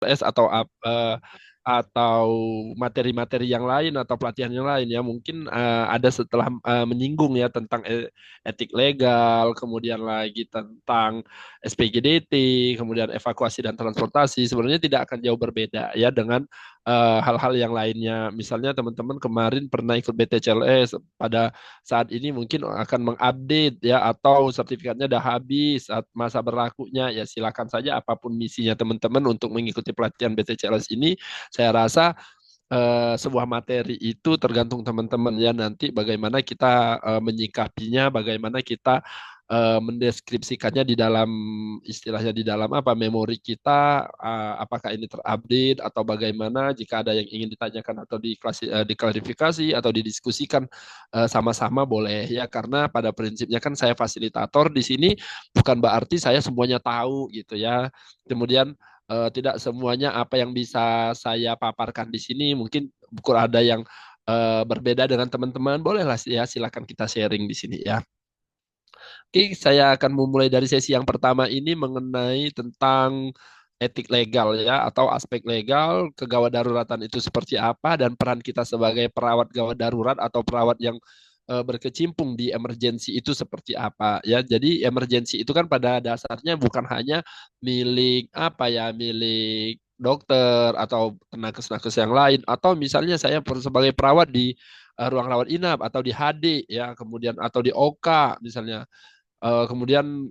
BPJLS atau materi-materi yang lain atau pelatihan yang lain ya mungkin ada setelah menyinggung ya tentang etik legal, kemudian lagi tentang SPGDT, kemudian evakuasi dan transportasi sebenarnya tidak akan jauh berbeda ya dengan hal-hal yang lainnya. Misalnya teman-teman kemarin pernah ikut BTCLS, pada saat ini mungkin akan mengupdate ya atau sertifikatnya udah habis masa berlakunya ya silakan saja apapun misinya teman-teman untuk mengikuti pelatihan BTCLS ini. Saya rasa sebuah materi itu tergantung teman-teman ya nanti bagaimana kita menyikapinya, bagaimana kita mendeskripsikannya di dalam istilahnya di dalam apa memori kita, apakah ini terupdate atau bagaimana jika ada yang ingin ditanyakan atau diklarifikasi atau didiskusikan sama-sama boleh ya karena pada prinsipnya kan saya fasilitator di sini bukan berarti saya semuanya tahu gitu ya. Kemudian tidak semuanya apa yang bisa saya paparkan di sini mungkin ada yang berbeda dengan teman-teman bolehlah ya silakan kita sharing di sini ya. Oke, saya akan memulai dari sesi yang pertama ini mengenai tentang etik legal ya atau aspek legal kegawat daruratan itu seperti apa dan peran kita sebagai perawat gawat darurat atau perawat yang berkecimpung di emergensi itu seperti apa ya. Jadi emergensi itu kan pada dasarnya bukan hanya milik apa ya, milik dokter atau tenaga-tenaga yang lain atau misalnya saya sebagai perawat di ruang rawat inap atau di HD ya, kemudian atau di OK misalnya. Kemudian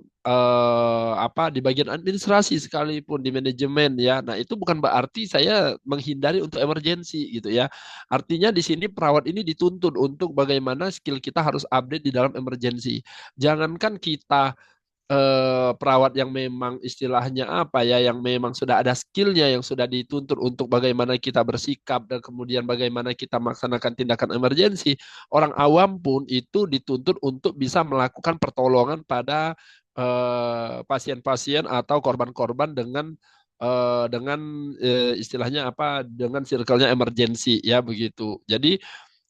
apa di bagian administrasi sekalipun di manajemen ya. Nah, itu bukan berarti saya menghindari untuk emergensi gitu ya. Artinya di sini perawat ini dituntut untuk bagaimana skill kita harus update di dalam emergensi. Jangankan kita perawat yang memang istilahnya apa ya, yang memang sudah ada skillnya, yang sudah dituntut untuk bagaimana kita bersikap dan kemudian bagaimana kita melaksanakan tindakan emergensi, orang awam pun itu dituntut untuk bisa melakukan pertolongan pada pasien-pasien atau korban-korban dengan istilahnya apa, dengan circle-nya emergensi ya begitu. Jadi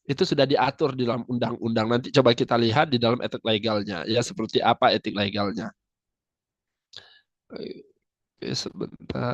itu sudah diatur di dalam undang-undang. Nanti coba kita lihat di dalam etik legalnya ya seperti apa etik legalnya. Oke, sebentar.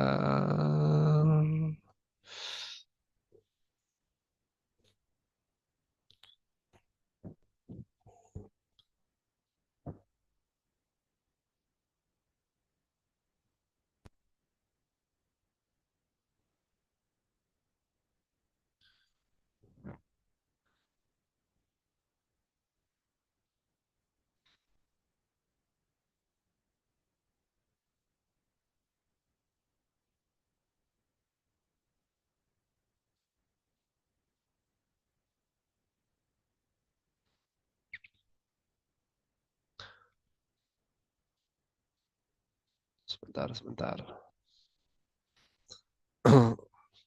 Sebentar.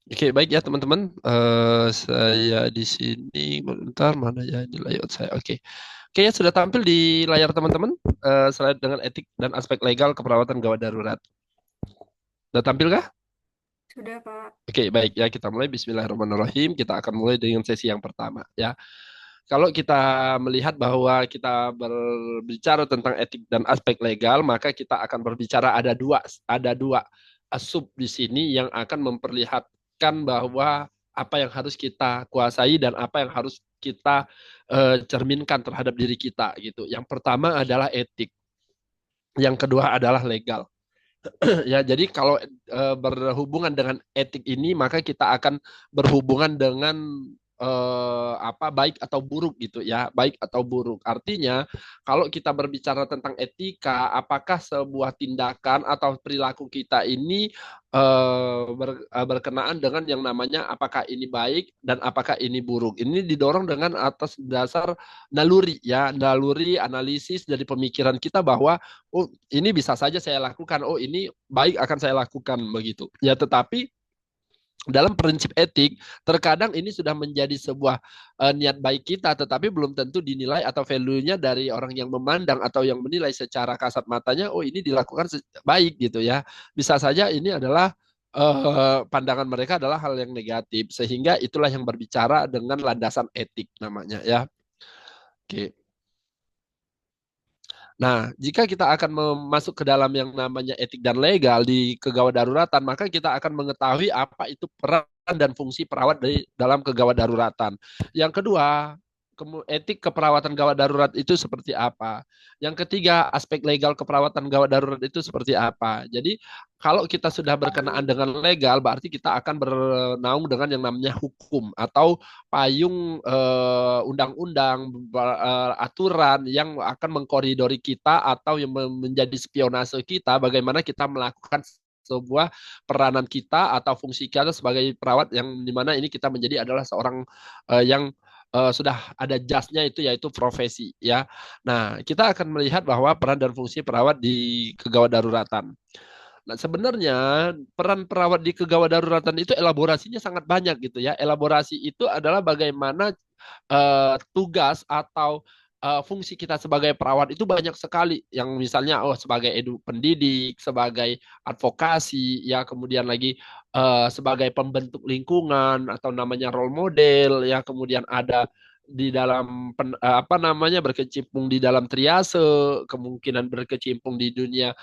Oke, baik ya teman-teman. Saya di sini bentar mana ya ini layout saya. Oke. Oke ya sudah tampil di layar teman-teman slide dengan etik dan aspek legal keperawatan gawat darurat. Sudah tampil kah? Sudah, Pak. Oke, baik ya kita mulai Bismillahirrahmanirrahim. Kita akan mulai dengan sesi yang pertama ya. Kalau kita melihat bahwa kita berbicara tentang etik dan aspek legal, maka kita akan berbicara ada dua sub di sini yang akan memperlihatkan bahwa apa yang harus kita kuasai dan apa yang harus kita cerminkan terhadap diri kita gitu. Yang pertama adalah etik, yang kedua adalah legal. Ya, jadi kalau berhubungan dengan etik ini, maka kita akan berhubungan dengan apa baik atau buruk gitu ya, baik atau buruk. Artinya, kalau kita berbicara tentang etika, apakah sebuah tindakan atau perilaku kita ini berkenaan dengan yang namanya apakah ini baik dan apakah ini buruk. Ini didorong dengan atas dasar naluri ya, naluri analisis dari pemikiran kita bahwa oh ini bisa saja saya lakukan, oh ini baik akan saya lakukan begitu. Ya tetapi dalam prinsip etik, terkadang ini sudah menjadi sebuah niat baik kita, tetapi belum tentu dinilai atau value-nya dari orang yang memandang atau yang menilai secara kasat matanya, oh ini dilakukan baik gitu ya. Bisa saja ini adalah pandangan mereka adalah hal yang negatif, sehingga itulah yang berbicara dengan landasan etik namanya ya. Oke. Nah, jika kita akan masuk ke dalam yang namanya etik dan legal di kegawat daruratan, maka kita akan mengetahui apa itu peran dan fungsi perawat dari dalam kegawat daruratan. Yang kedua, etik keperawatan gawat darurat itu seperti apa. Yang ketiga, aspek legal keperawatan gawat darurat itu seperti apa. Jadi, kalau kita sudah berkenaan dengan legal, berarti kita akan bernaung dengan yang namanya hukum atau payung undang-undang, aturan yang akan mengkoridori kita atau yang menjadi spionase kita, bagaimana kita melakukan sebuah peranan kita atau fungsi kita sebagai perawat yang dimana ini kita menjadi adalah seorang yang sudah ada jasnya itu yaitu profesi ya. Nah, kita akan melihat bahwa peran dan fungsi perawat di kegawat daruratan. Nah, sebenarnya peran perawat di kegawat daruratan itu elaborasinya sangat banyak gitu ya. Elaborasi itu adalah bagaimana tugas atau fungsi kita sebagai perawat itu banyak sekali. Yang misalnya sebagai pendidik, sebagai advokasi, ya kemudian lagi sebagai pembentuk lingkungan atau namanya role model, ya kemudian ada di dalam apa namanya berkecimpung di dalam triase, kemungkinan berkecimpung di dunia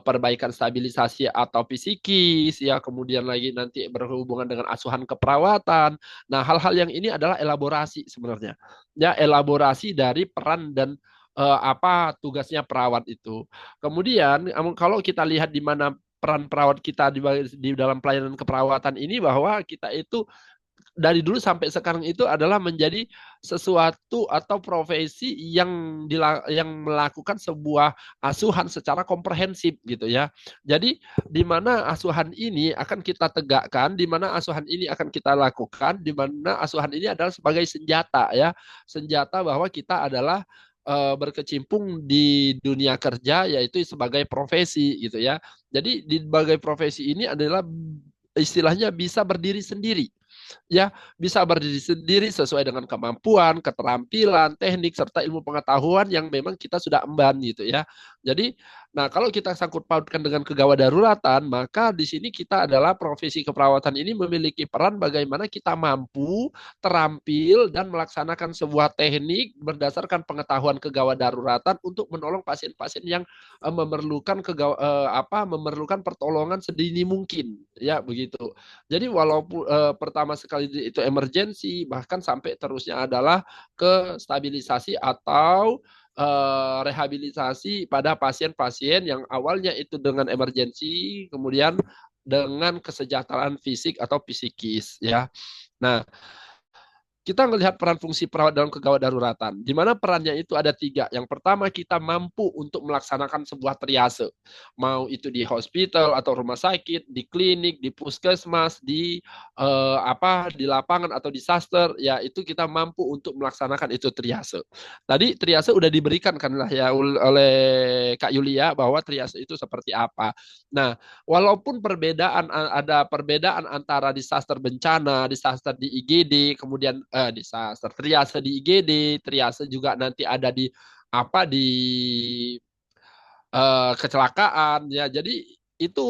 perbaikan stabilisasi atau psikis, ya kemudian lagi nanti berhubungan dengan asuhan keperawatan. Nah, hal-hal yang ini adalah elaborasi sebenarnya. Ya, elaborasi dari peran dan apa tugasnya perawat itu. Kemudian kalau kita lihat di mana peran perawat kita di dalam pelayanan keperawatan ini, bahwa kita itu dari dulu sampai sekarang itu adalah menjadi sesuatu atau profesi yang melakukan sebuah asuhan secara komprehensif gitu ya. Jadi di mana asuhan ini akan kita tegakkan, di mana asuhan ini akan kita lakukan, di mana asuhan ini adalah sebagai senjata ya. Senjata bahwa kita adalah berkecimpung di dunia kerja yaitu sebagai profesi gitu ya. Jadi di sebagai profesi ini adalah istilahnya bisa berdiri sendiri, ya bisa berdiri sendiri sesuai dengan kemampuan, keterampilan, teknik serta ilmu pengetahuan yang memang kita sudah emban gitu ya. Jadi, nah kalau kita sangkut pautkan dengan kegawat daruratan, maka di sini kita adalah profesi keperawatan ini memiliki peran bagaimana kita mampu, terampil dan melaksanakan sebuah teknik berdasarkan pengetahuan kegawat daruratan untuk menolong pasien-pasien yang memerlukan pertolongan sedini mungkin, ya begitu. Jadi walaupun pertama sekali itu emergensi, bahkan sampai terusnya adalah ke stabilisasi atau rehabilitasi pada pasien-pasien yang awalnya itu dengan emergensi, kemudian dengan kesejahteraan fisik atau psikis ya. Nah, kita melihat peran fungsi perawat dalam kegawat daruratan, di mana perannya itu ada tiga. Yang pertama, kita mampu untuk melaksanakan sebuah triase, mau itu di hospital atau rumah sakit, di klinik, di puskesmas, di lapangan atau di disaster, ya itu kita mampu untuk melaksanakan itu triase. Tadi triase udah diberikan kan lah ya oleh Kak Yulia bahwa triase itu seperti apa. Nah, walaupun ada perbedaan antara disaster bencana, disaster di IGD, kemudian disaster triase di IGD, triase juga nanti ada di kecelakaan ya. Jadi itu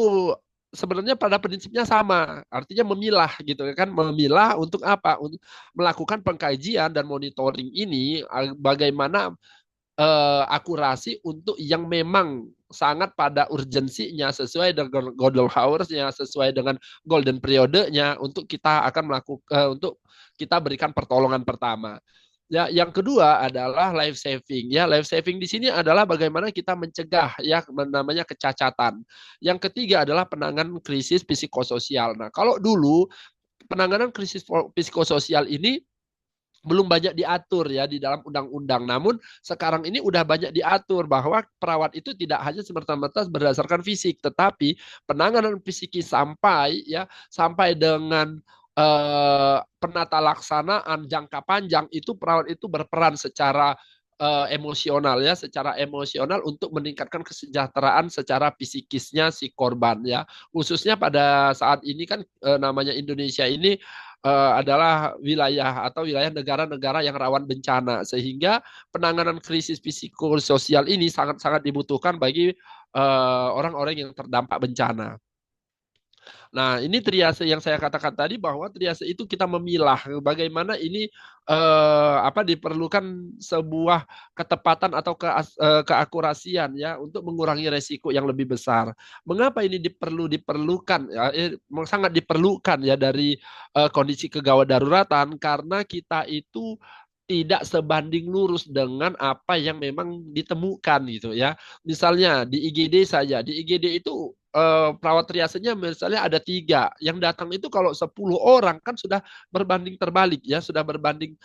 sebenarnya pada prinsipnya sama, artinya memilah gitu kan, memilah untuk apa? Untuk melakukan pengkajian dan monitoring ini bagaimana akurasi untuk yang memang sangat pada urgensinya sesuai dengan golden hours-nya, sesuai dengan golden periodenya untuk kita akan melakukan untuk kita berikan pertolongan pertama. Ya, yang kedua adalah life saving. Ya, life saving di sini adalah bagaimana kita mencegah ya namanya kecacatan. Yang ketiga adalah penanganan krisis psikososial. Nah, kalau dulu penanganan krisis psikososial ini belum banyak diatur ya di dalam undang-undang. Namun sekarang ini udah banyak diatur bahwa perawat itu tidak hanya semerta-merta berdasarkan fisik, tetapi penanganan psikis sampai dengan penata laksanaan jangka panjang itu perawat itu berperan secara emosional ya, secara emosional untuk meningkatkan kesejahteraan secara psikisnya si korban ya. Khususnya pada saat ini kan namanya Indonesia ini adalah wilayah atau wilayah negara-negara yang rawan bencana, sehingga penanganan krisis psikososial ini sangat-sangat dibutuhkan bagi orang-orang yang terdampak bencana. Nah, ini triase yang saya katakan tadi bahwa triase itu kita memilah bagaimana ini diperlukan sebuah ketepatan atau keakurasian ya untuk mengurangi resiko yang lebih besar. Mengapa ini diperlukan ya, sangat diperlukan ya dari kondisi kegawat daruratan karena kita itu tidak sebanding lurus dengan apa yang memang ditemukan gitu ya. Misalnya di IGD saja, di IGD itu perawat triasenya misalnya ada 3, yang datang itu kalau 10 orang kan sudah berbanding terbalik ya, sudah berbanding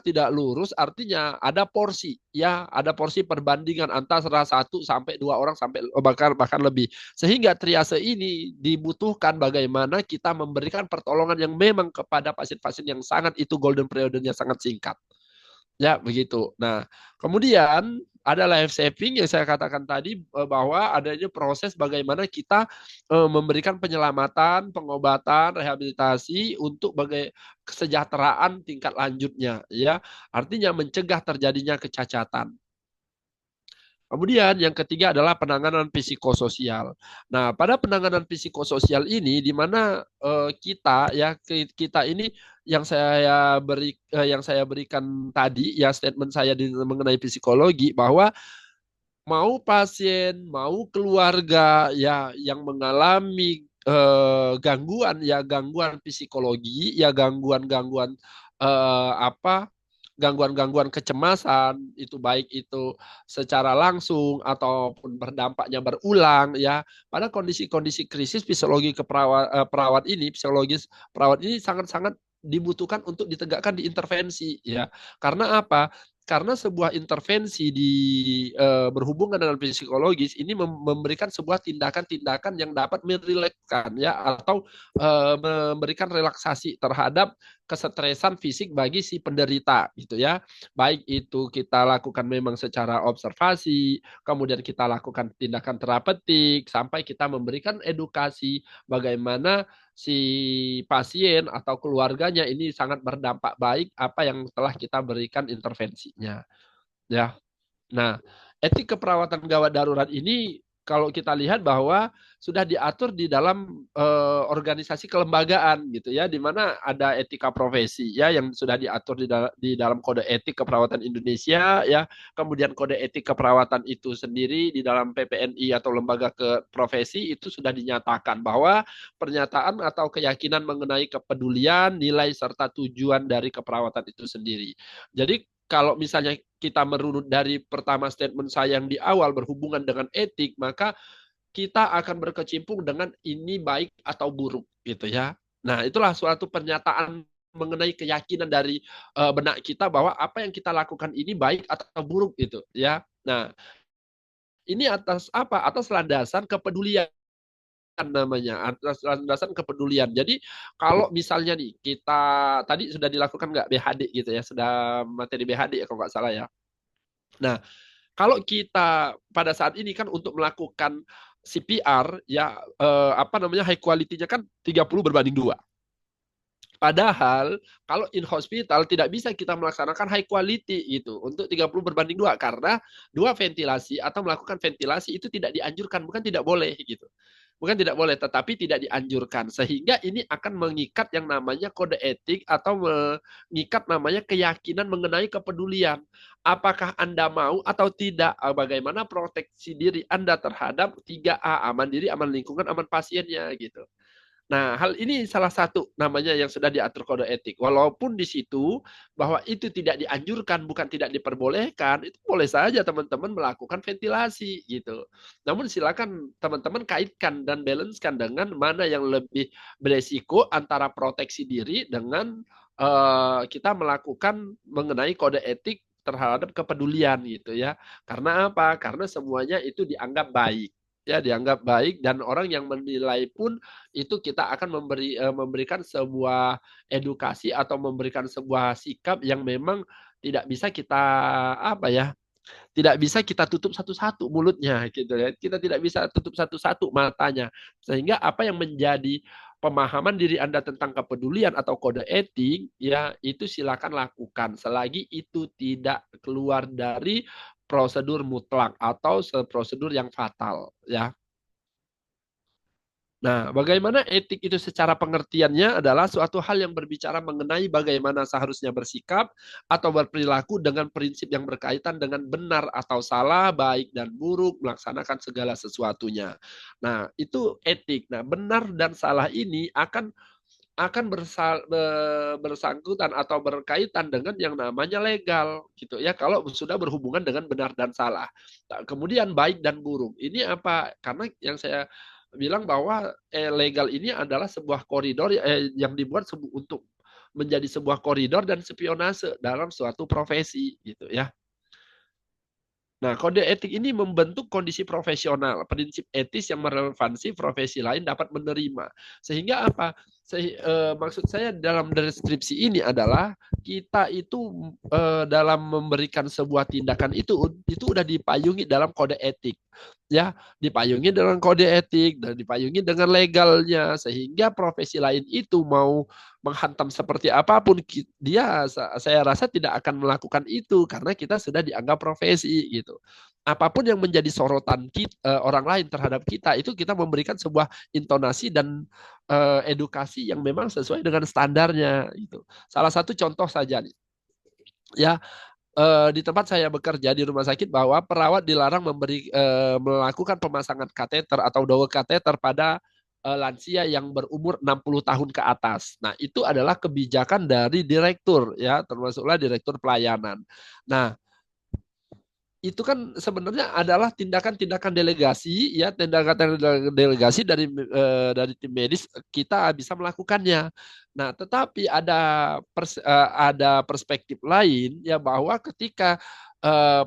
tidak lurus, artinya ada porsi ya, ada porsi perbandingan antara 1 sampai 2 orang sampai bahkan lebih. Sehingga triase ini dibutuhkan bagaimana kita memberikan pertolongan yang memang kepada pasien-pasien yang sangat itu golden periodenya sangat singkat. Ya, begitu. Nah, kemudian ada life saving yang saya katakan tadi bahwa adanya proses bagaimana kita memberikan penyelamatan, pengobatan, rehabilitasi untuk kesejahteraan tingkat lanjutnya ya. Artinya mencegah terjadinya kecacatan. Kemudian yang ketiga adalah penanganan psikososial. Nah, pada penanganan psikososial ini di mana kita ini yang saya berikan tadi ya statement saya mengenai psikologi bahwa mau pasien, mau keluarga ya yang mengalami gangguan psikologi, ya gangguan-gangguan gangguan-gangguan kecemasan itu baik itu secara langsung ataupun berdampaknya berulang ya pada kondisi-kondisi krisis psikologi perawat ini psikologis perawat ini sangat-sangat dibutuhkan untuk ditegakkan di intervensi ya karena apa karena sebuah intervensi berhubungan dengan psikologis ini memberikan sebuah tindakan-tindakan yang dapat merilekskan ya atau memberikan relaksasi terhadap kesetresan fisik bagi si penderita gitu ya. Baik itu kita lakukan memang secara observasi, kemudian kita lakukan tindakan terapeutik sampai kita memberikan edukasi bagaimana si pasien atau keluarganya ini sangat berdampak baik apa yang telah kita berikan intervensinya. Ya, nah, etik keperawatan gawat darurat ini kalau kita lihat bahwa sudah diatur di dalam organisasi kelembagaan gitu ya, di mana ada etika profesi ya yang sudah diatur di dalam kode etik keperawatan Indonesia ya, kemudian kode etik keperawatan itu sendiri di dalam PPNI atau lembaga ke profesi itu sudah dinyatakan bahwa pernyataan atau keyakinan mengenai kepedulian, nilai serta tujuan dari keperawatan itu sendiri. Jadi kalau misalnya kita merunut dari pertama statement saya yang di awal berhubungan dengan etik, maka kita akan berkecimpung dengan ini baik atau buruk gitu ya. Nah, itulah suatu pernyataan mengenai keyakinan dari benak kita bahwa apa yang kita lakukan ini baik atau buruk gitu ya. Nah, ini atas apa? Atas landasan kepedulian namanya atas landasan kepedulian. Jadi kalau misalnya nih kita tadi sudah dilakukan nggak BHD gitu ya, sudah materi BHD ya kalau nggak salah ya. Nah, kalau kita pada saat ini kan untuk melakukan CPR ya high quality-nya kan 30/2. Padahal kalau in hospital tidak bisa kita melaksanakan high quality gitu untuk 30/2 karena dua ventilasi atau melakukan ventilasi itu tidak dianjurkan, bukan tidak boleh gitu. Bukan tidak boleh, tetapi tidak dianjurkan. Sehingga ini akan mengikat yang namanya kode etik atau mengikat namanya keyakinan mengenai kepedulian. Apakah Anda mau atau tidak? Bagaimana proteksi diri Anda terhadap 3A, aman diri, aman lingkungan, aman pasiennya gitu. Nah, hal ini salah satu namanya yang sudah diatur kode etik. Walaupun di situ bahwa itu tidak dianjurkan, bukan tidak diperbolehkan, itu boleh saja teman-teman melakukan ventilasi gitu. Namun silakan teman-teman kaitkan dan balancekan dengan mana yang lebih beresiko antara proteksi diri dengan kita melakukan mengenai kode etik terhadap kepedulian gitu ya. Karena apa? Karena semuanya itu dianggap baik ya dianggap baik dan orang yang menilai pun itu kita akan memberikan sebuah edukasi atau memberikan sebuah sikap yang memang tidak bisa kita apa ya tidak bisa kita tutup satu-satu mulutnya gitu ya kita tidak bisa tutup satu-satu matanya sehingga apa yang menjadi pemahaman diri Anda tentang kepedulian atau kode etik ya itu silakan lakukan selagi itu tidak keluar dari prosedur mutlak atau prosedur yang fatal ya. Nah, bagaimana etik itu secara pengertiannya adalah suatu hal yang berbicara mengenai bagaimana seharusnya bersikap atau berperilaku dengan prinsip yang berkaitan dengan benar atau salah, baik dan buruk, melaksanakan segala sesuatunya. Nah, itu etik. Nah, benar dan salah ini akan bersangkutan atau berkaitan dengan yang namanya legal gitu ya kalau sudah berhubungan dengan benar dan salah. Nah, kemudian baik dan buruk ini apa? Karena yang saya bilang bahwa legal ini adalah sebuah koridor yang dibuat untuk menjadi sebuah koridor dan spionase dalam suatu profesi gitu ya. Nah, kode etik ini membentuk kondisi profesional, prinsip etis yang merelevansi profesi lain dapat menerima. Sehingga apa? Maksud saya dalam deskripsi ini adalah kita itu dalam memberikan sebuah tindakan itu udah dipayungi dalam kode etik. Ya, dipayungi dengan kode etik dan dipayungi dengan legalnya sehingga profesi lain itu mau menghantam seperti apapun dia saya rasa tidak akan melakukan itu karena kita sudah dianggap profesi gitu. Apapun yang menjadi sorotan orang lain terhadap kita itu kita memberikan sebuah intonasi dan edukasi yang memang sesuai dengan standarnya gitu. Salah satu contoh saja nih. Ya, di tempat saya bekerja di rumah sakit bahwa perawat dilarang melakukan pemasangan kateter atau dower kateter pada lansia yang berumur 60 tahun ke atas. Nah, itu adalah kebijakan dari direktur ya, termasuklah direktur pelayanan. Nah, itu kan sebenarnya adalah tindakan-tindakan delegasi ya tindakan delegasi dari tim medis kita bisa melakukannya. Nah, tetapi ada perspektif lain ya bahwa ketika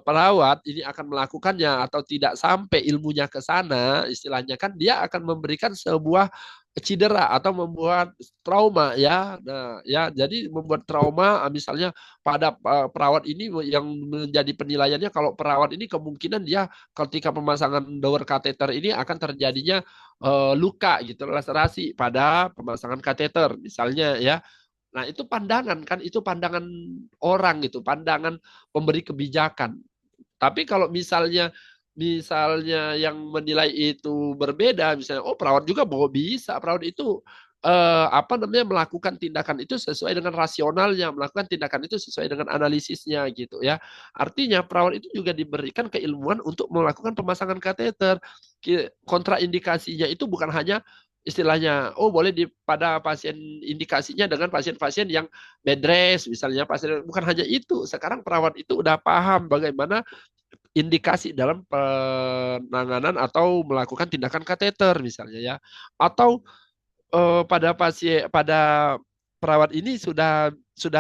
perawat ini akan melakukannya atau tidak sampai ilmunya ke sana, istilahnya kan dia akan memberikan sebuah cedera atau membuat trauma ya. Nah, ya jadi membuat trauma misalnya pada perawat ini yang menjadi penilaiannya kalau perawat ini kemungkinan dia ketika pemasangan dower kateter ini akan terjadinya luka gitu, laserasi pada pemasangan kateter misalnya ya. Nah, itu pandangan kan, itu pandangan orang gitu, pandangan pemberi kebijakan. Tapi kalau misalnya yang menilai itu berbeda, misalnya oh perawat juga mau bisa, perawat itu apa namanya melakukan tindakan itu sesuai dengan rasionalnya, melakukan tindakan itu sesuai dengan analisisnya gitu ya. Artinya perawat itu juga diberikan keilmuan untuk melakukan pemasangan kateter. Kontraindikasinya itu bukan hanya istilahnya oh boleh pada pasien indikasinya dengan pasien-pasien yang bed rest misalnya pasien bukan hanya itu. Sekarang perawat itu udah paham bagaimana indikasi dalam penanganan atau melakukan tindakan kateter misalnya ya atau pada perawat ini sudah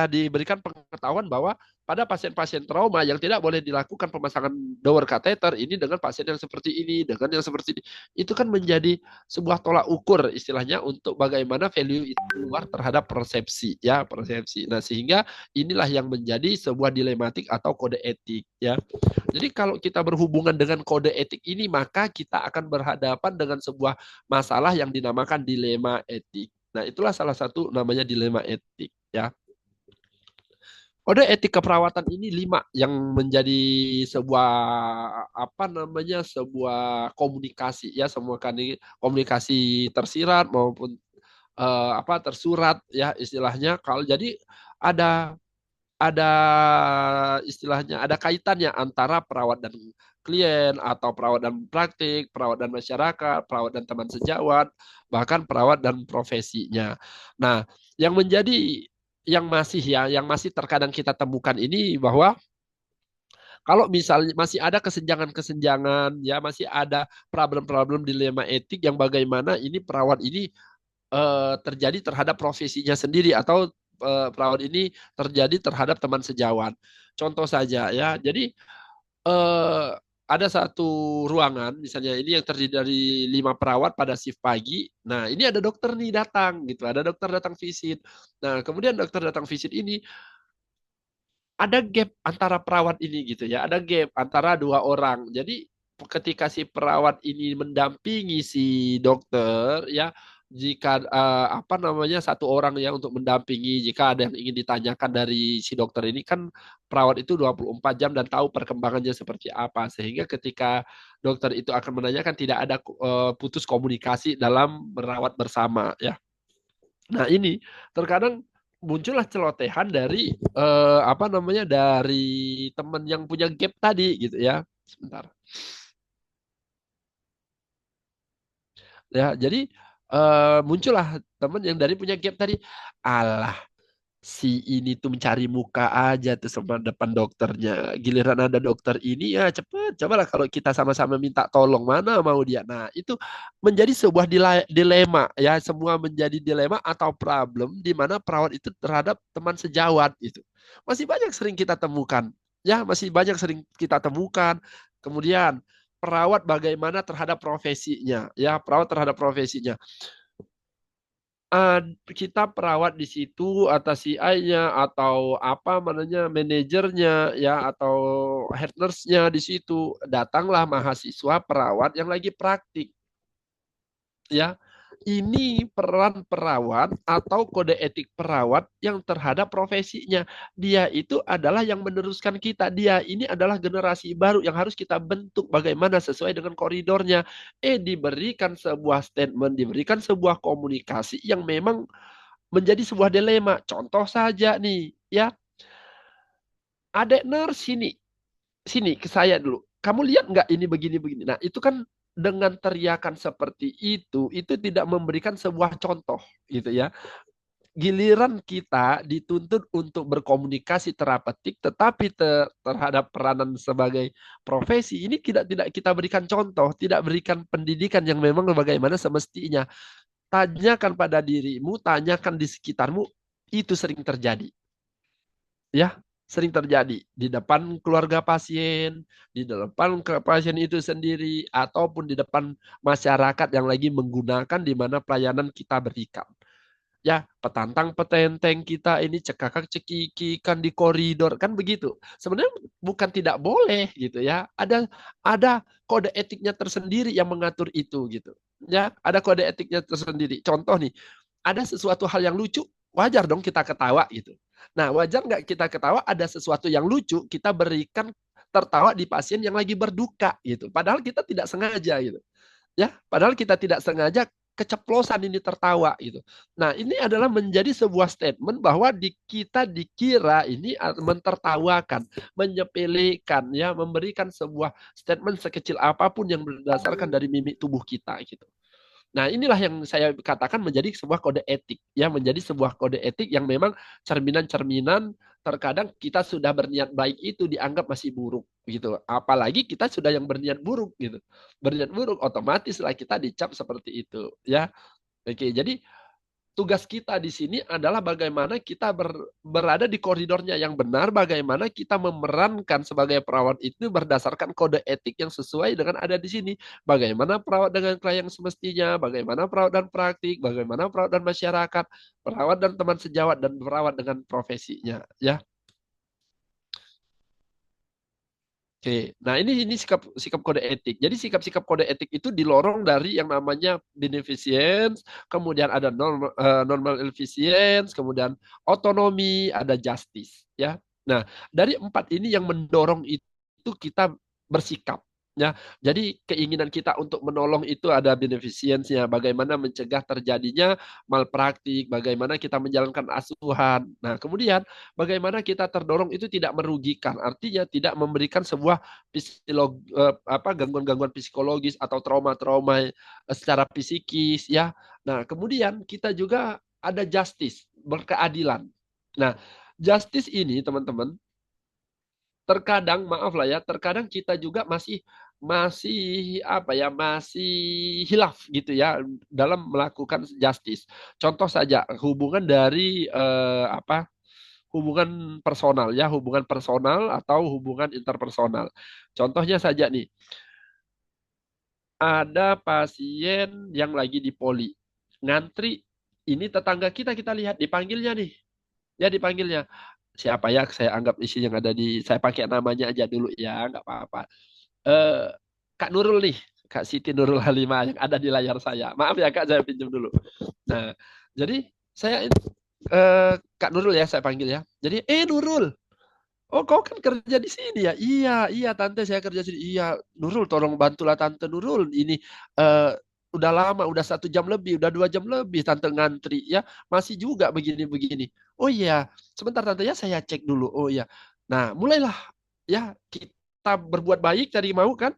diberikan pengetahuan bahwa pada pasien-pasien trauma yang tidak boleh dilakukan pemasangan dower kateter ini dengan pasien yang seperti ini dengan yang seperti ini itu kan menjadi sebuah tolak ukur istilahnya untuk bagaimana value itu keluar terhadap persepsi ya persepsi. Nah sehingga inilah yang menjadi sebuah dilematik atau kode etik ya. Jadi kalau kita berhubungan dengan kode etik ini maka kita akan berhadapan dengan sebuah masalah yang dinamakan dilema etik. Nah, itulah salah satu namanya dilema etik ya. Kode etik keperawatan ini 5 yang menjadi sebuah apa namanya sebuah komunikasi ya semua komunikasi tersirat maupun apa tersurat ya istilahnya kalau jadi ada ada istilahnya ada kaitannya antara perawat dan klien atau perawat dan praktik, perawat dan masyarakat, perawat dan teman sejawat, bahkan perawat dan profesinya. Nah, yang menjadi yang masih terkadang kita temukan ini bahwa kalau misalnya masih ada kesenjangan-kesenjangan ya masih ada problem-problem dilema etik yang bagaimana ini perawat ini terjadi terhadap profesinya sendiri atau perawat ini terjadi terhadap teman sejawat. Contoh saja ya. Jadi eh, ada satu ruangan misalnya ini yang terdiri dari 5 perawat pada shift pagi. Nah, ini ada dokter nih datang gitu, ada dokter datang visit. Nah, kemudian dokter datang visit ini ada gap antara perawat ini gitu ya, ada gap antara 2 orang. Jadi ketika si perawat ini mendampingi si dokter ya jika apa namanya satu orang ya untuk mendampingi jika ada yang ingin ditanyakan dari si dokter ini kan perawat itu 24 jam dan tahu perkembangannya seperti apa sehingga ketika dokter itu akan menanyakan tidak ada putus komunikasi dalam merawat bersama ya. Nah, ini terkadang muncullah celotehan dari apa namanya dari teman yang punya gap tadi gitu ya. Sebentar. Ya, jadi muncullah teman yang dari punya gap tadi. Alah, si ini tuh mencari muka aja tuh sama depan dokternya. Giliran ada dokter ini ya cepet. Cobalah kalau kita sama-sama minta tolong mana mau dia. Nah, itu menjadi sebuah dilema ya. Semua menjadi dilema atau problem di mana perawat itu terhadap teman sejawat itu. Masih banyak sering kita temukan. Ya, masih banyak sering kita temukan. Kemudian perawat bagaimana terhadap profesinya. Ya, perawat terhadap profesinya kita perawat di situ atas CI-nya atau apa namanya manajernya ya atau head nurse-nya di situ datanglah mahasiswa perawat yang lagi praktik ya. Ini peran perawat atau kode etik perawat yang terhadap profesinya. Dia itu adalah yang meneruskan kita. Dia ini adalah generasi baru yang harus kita bentuk bagaimana sesuai dengan koridornya. Diberikan sebuah statement, diberikan sebuah komunikasi yang memang menjadi sebuah dilema. Contoh saja nih, ya, adek nurse sini, sini ke saya dulu. Kamu lihat nggak ini begini-begini? Nah, itu kan dengan teriakan seperti itu tidak memberikan sebuah contoh, gitu ya. Giliran kita dituntut untuk berkomunikasi terapeutik, tetapi terhadap peranan sebagai profesi ini tidak kita berikan contoh, tidak berikan pendidikan yang memang bagaimana semestinya. Tanyakan pada dirimu, tanyakan di sekitarmu, itu sering terjadi. Ya, sering terjadi di depan keluarga pasien, di depan ke pasien itu sendiri, ataupun di depan masyarakat yang lagi menggunakan di mana pelayanan kita berikan. Ya, petantang petenteng kita ini cekakak cekikikan di koridor kan begitu. Sebenarnya bukan tidak boleh gitu ya. Ada kode etiknya tersendiri yang mengatur itu gitu. Ya, ada kode etiknya tersendiri. Contoh nih, ada sesuatu hal yang lucu, wajar dong kita ketawa gitu. Nah, wajar nggak kita ketawa ada sesuatu yang lucu, kita berikan tertawa di pasien yang lagi berduka gitu. Padahal kita tidak sengaja gitu. Ya, padahal kita tidak sengaja keceplosan ini tertawa gitu. Nah, ini adalah menjadi sebuah statement bahwa kita dikira ini mentertawakan, menyepelekan ya, memberikan sebuah statement sekecil apapun yang berdasarkan dari mimik tubuh kita gitu. Nah, inilah yang saya katakan menjadi sebuah kode etik, ya, menjadi sebuah kode etik yang memang cerminan-cerminan terkadang kita sudah berniat baik itu dianggap masih buruk gitu. Apalagi kita sudah yang berniat buruk gitu. Berniat buruk otomatislah kita dicap seperti itu, ya. Oke, jadi tugas kita di sini adalah bagaimana kita berada di koridornya yang benar, bagaimana kita memerankan sebagai perawat itu berdasarkan kode etik yang sesuai dengan ada di sini. Bagaimana perawat dengan klien semestinya, bagaimana perawat dan praktik, bagaimana perawat dan masyarakat, perawat dan teman sejawat, dan perawat dengan profesinya. Ya, oke, nah ini sikap sikap kode etik. Jadi sikap-sikap kode etik itu dilorong dari yang namanya beneficence, kemudian ada normal efficiency, kemudian otonomi, ada justice, ya. Nah, dari empat ini yang mendorong itu kita bersikap, ya. Jadi keinginan kita untuk menolong itu ada beneficence-nya, bagaimana mencegah terjadinya malpraktik, bagaimana kita menjalankan asuhan. Nah, kemudian bagaimana kita terdorong itu tidak merugikan, artinya tidak memberikan sebuah gangguan-gangguan psikologis atau trauma-trauma secara psikis ya. Nah, kemudian kita juga ada justice, berkeadilan. Nah, justice ini teman-teman terkadang maaf lah ya, terkadang kita juga masih masih apa ya, masih hilaf gitu ya dalam melakukan justice. Contoh saja hubungan dari hubungan personal ya, hubungan personal atau hubungan interpersonal. Contohnya saja nih, ada pasien yang lagi di poli, ngantri, ini tetangga kita lihat dipanggilnya nih, ya dipanggilnya. Siapa ya? Saya anggap isi yang ada di, saya pakai namanya aja dulu ya, nggak apa-apa. Eh, Kak Nurul nih. Kak Siti Nurul Halimah yang ada di layar saya. Maaf ya Kak, saya pinjam dulu. Nah, jadi saya Kak Nurul ya saya panggil ya. Jadi, Nurul, oh kau kan kerja di sini ya? Iya, iya Tante saya kerja sini. Iya, Nurul tolong bantulah Tante Nurul. Ini eh, udah lama, udah 1 jam lebih, udah 2 jam lebih Tante ngantri ya. Masih juga begini-begini. Oh iya, sebentar Tante ya saya cek dulu. Oh iya. Nah, mulailah ya kita berbuat baik tadi mau kan?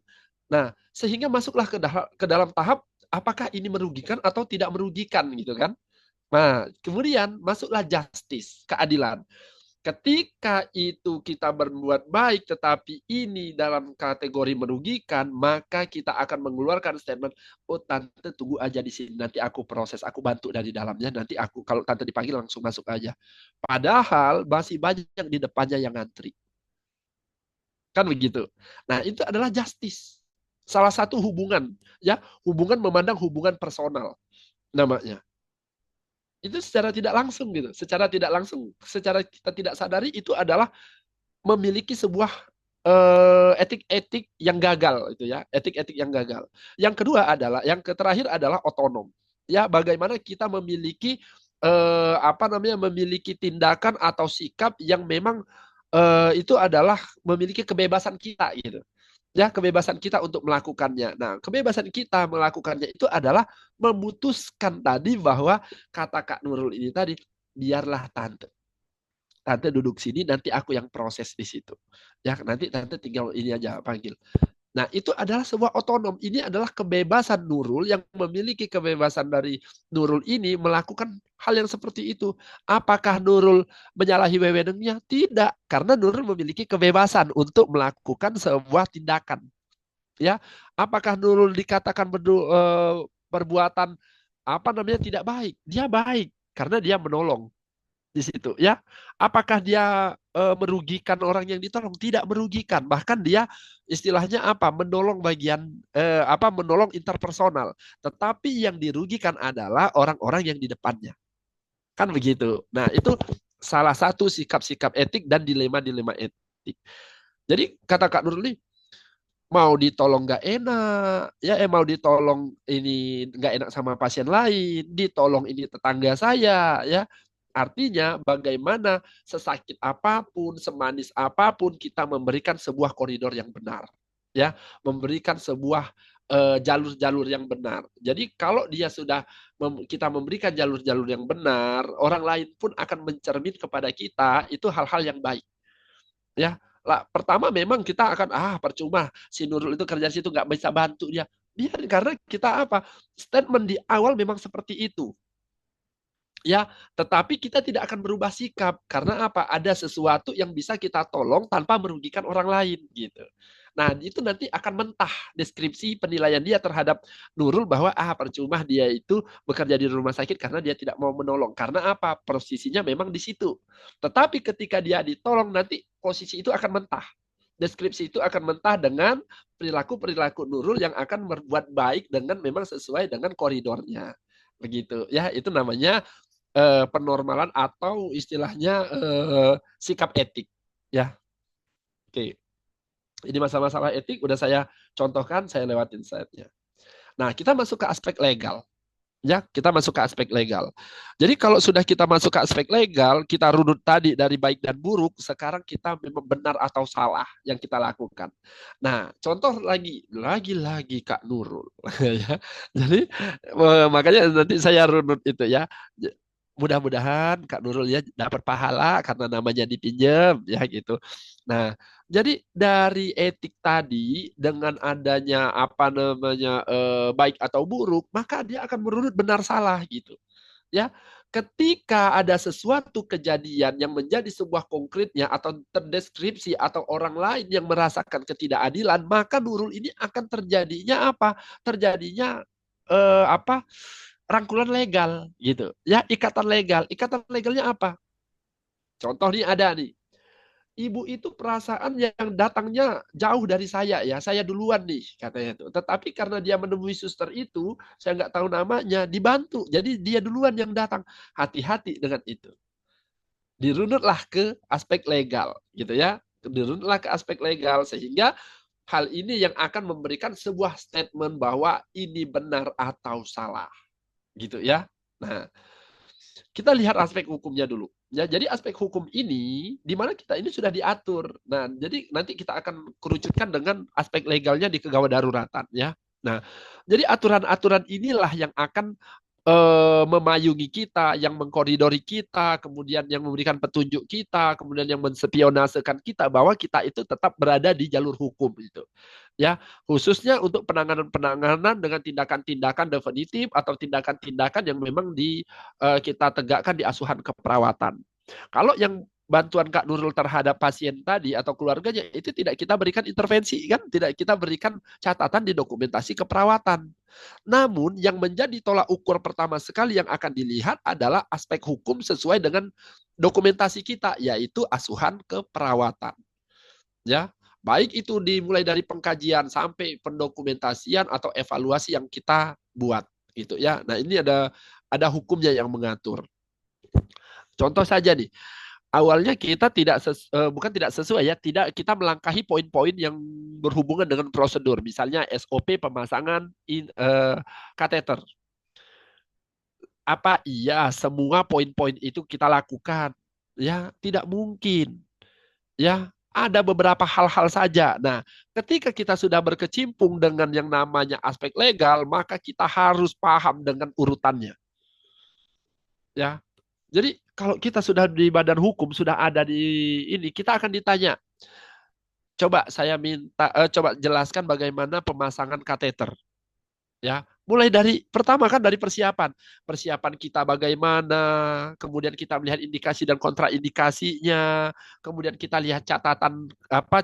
Nah, sehingga masuklah ke dalam tahap apakah ini merugikan atau tidak merugikan gitu kan? Nah, kemudian masuklah justice, keadilan. Ketika itu kita berbuat baik, tetapi ini dalam kategori merugikan, maka kita akan mengeluarkan statement, oh tante tunggu aja di sini, nanti aku proses, aku bantu dari dalamnya, nanti aku kalau tante dipanggil langsung masuk aja. Padahal masih banyak di depannya yang ngantri. Kan begitu. Nah, itu adalah justice. Salah satu hubungan, ya, hubungan memandang hubungan personal namanya. Itu secara tidak langsung gitu, secara kita tidak sadari itu adalah memiliki sebuah etik-etik yang gagal itu ya, etik-etik yang gagal. Yang kedua adalah, yang terakhir adalah otonom. Ya, bagaimana kita memiliki apa namanya, memiliki tindakan atau sikap yang memang itu adalah memiliki kebebasan kita gitu. Ya, kebebasan kita untuk melakukannya. Nah, kebebasan kita melakukannya itu adalah memutuskan tadi bahwa kata Kak Nurul ini tadi, biarlah tante. Tante duduk sini, nanti aku yang proses di situ. Ya, nanti tante tinggal ini aja panggil. Nah, itu adalah sebuah otonom. Ini adalah kebebasan Nurul yang memiliki kebebasan dari Nurul ini melakukan hal yang seperti itu. Apakah Nurul menyalahi wewenangnya? Tidak, karena Nurul memiliki kebebasan untuk melakukan sebuah tindakan. Ya, apakah Nurul dikatakan perbuatan apa namanya tidak baik? Dia baik karena dia menolong di situ ya. Apakah dia merugikan orang yang ditolong? Tidak merugikan. Bahkan dia istilahnya apa? Menolong bagian apa? Menolong interpersonal. Tetapi yang dirugikan adalah orang-orang yang di depannya. Kan begitu. Nah, itu salah satu sikap-sikap etik dan dilema-dilema etik. Jadi kata Kak Nurul nih, mau ditolong nggak enak, ya mau ditolong ini nggak enak sama pasien lain, ditolong ini tetangga saya, ya. Artinya bagaimana sesakit apapun, semanis apapun kita memberikan sebuah koridor yang benar, ya, memberikan sebuah jalur-jalur yang benar. Jadi kalau dia sudah kita memberikan jalur-jalur yang benar, orang lain pun akan mencermin kepada kita itu hal-hal yang baik, ya. Lah, pertama memang kita akan percuma si Nurul itu kerja di situ nggak bisa bantu dia. Biar karena kita apa? Statement di awal memang seperti itu. Ya, tetapi kita tidak akan berubah sikap karena apa? Ada sesuatu yang bisa kita tolong tanpa merugikan orang lain gitu. Nah, itu nanti akan mentah deskripsi penilaian dia terhadap Nurul bahwa percuma dia itu bekerja di rumah sakit karena dia tidak mau menolong. Karena apa? Posisinya memang di situ. Tetapi ketika dia ditolong nanti posisi itu akan mentah. Deskripsi itu akan mentah dengan perilaku-perilaku Nurul yang akan berbuat baik dengan memang sesuai dengan koridornya. Begitu. Ya, itu namanya penormalan atau istilahnya sikap etik, ya. Oke, ini masalah-masalah etik udah saya contohkan, saya lewatin slide-nya. Nah, kita masuk ke aspek legal. Ya, kita masuk ke aspek legal. Jadi kalau sudah kita masuk ke aspek legal, kita runut tadi dari baik dan buruk, sekarang kita memang benar atau salah yang kita lakukan. Nah, contoh lagi Kak Nurul. Ya. Jadi makanya nanti saya runut itu ya. Mudah-mudahan Kak Nurul ya dapat pahala karena namanya dipinjam ya gitu. Nah, jadi dari etik tadi dengan adanya apa namanya baik atau buruk, maka dia akan merunut benar salah gitu. Ya, ketika ada sesuatu kejadian yang menjadi sebuah konkretnya atau terdeskripsi atau orang lain yang merasakan ketidakadilan, maka Nurul ini akan terjadinya apa? Terjadinya apa? Rangkulan legal gitu. Ya, ikatan legal. Ikatan legalnya apa? Contoh nih ada nih. Ibu itu perasaan yang datangnya jauh dari saya ya. Saya duluan nih katanya tuh. Tetapi karena dia menemui suster itu, saya nggak tahu namanya, dibantu. Jadi dia duluan yang datang. Hati-hati dengan itu. Dirunutlah ke aspek legal gitu ya. Dirunutlah ke aspek legal sehingga Hal ini yang akan memberikan sebuah statement bahwa ini benar atau salah, gitu ya. Nah, kita lihat aspek hukumnya dulu. Ya, jadi aspek hukum ini di mana kita ini sudah diatur. Nah, jadi nanti kita akan kerucutkan dengan aspek legalnya di kegawat daruratan ya. Nah, jadi aturan-aturan inilah yang akan memayungi kita, yang mengkoridori kita, kemudian yang memberikan petunjuk kita, kemudian yang menspionasekan kita bahwa kita itu tetap berada di jalur hukum itu. Ya, khususnya untuk penanganan-penanganan dengan tindakan-tindakan definitif atau tindakan-tindakan yang memang kita tegakkan di asuhan keperawatan. Kalau yang bantuan Kak Nurul terhadap pasien tadi atau keluarganya itu tidak kita berikan intervensi kan, tidak kita berikan catatan di dokumentasi keperawatan. Namun yang menjadi tolak ukur pertama sekali yang akan dilihat adalah aspek hukum sesuai dengan dokumentasi kita, yaitu asuhan keperawatan. Ya, baik itu dimulai dari pengkajian sampai pendokumentasian atau evaluasi yang kita buat, gitu ya. Nah ini ada hukumnya yang mengatur. Contoh saja nih, awalnya kita bukan tidak sesuai ya, tidak kita melangkahi poin-poin yang berhubungan dengan prosedur, misalnya SOP pemasangan kateter. Apa iya semua poin-poin itu kita lakukan? Ya, tidak mungkin. Ya, ada beberapa hal-hal saja. Nah, ketika kita sudah berkecimpung dengan yang namanya aspek legal, maka kita harus paham dengan urutannya. Ya, jadi kalau kita sudah di badan hukum, sudah ada di ini, kita akan ditanya, coba saya minta, coba jelaskan bagaimana pemasangan kateter. Ya, mulai dari pertama kan dari persiapan kita bagaimana, kemudian kita melihat indikasi dan kontraindikasinya, kemudian kita lihat catatan apa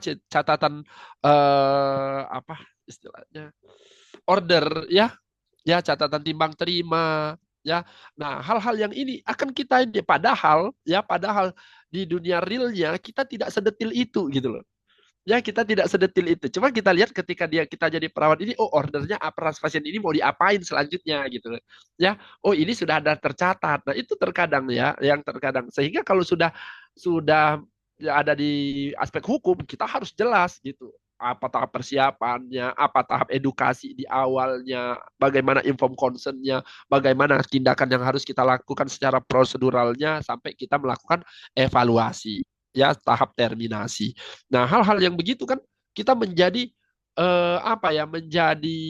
istilahnya order ya, ya catatan timbang terima ya. Nah, hal-hal yang ini akan kita ini padahal di dunia realnya kita tidak sedetil itu gitu loh. Ya, kita tidak sedetil itu. Cuma kita lihat ketika kita jadi perawat ini, oh ordernya apa pasien ini mau diapain selanjutnya gitu. Ya, oh ini sudah ada tercatat. Nah, itu terkadang ya, yang terkadang sehingga kalau sudah ada di aspek hukum, kita harus jelas gitu. Apa tahap persiapannya, apa tahap edukasi di awalnya, bagaimana inform concernnya, bagaimana tindakan yang harus kita lakukan secara proseduralnya sampai kita melakukan evaluasi ya tahap terminasi. Nah, hal-hal yang begitu kan kita menjadi apa ya, menjadi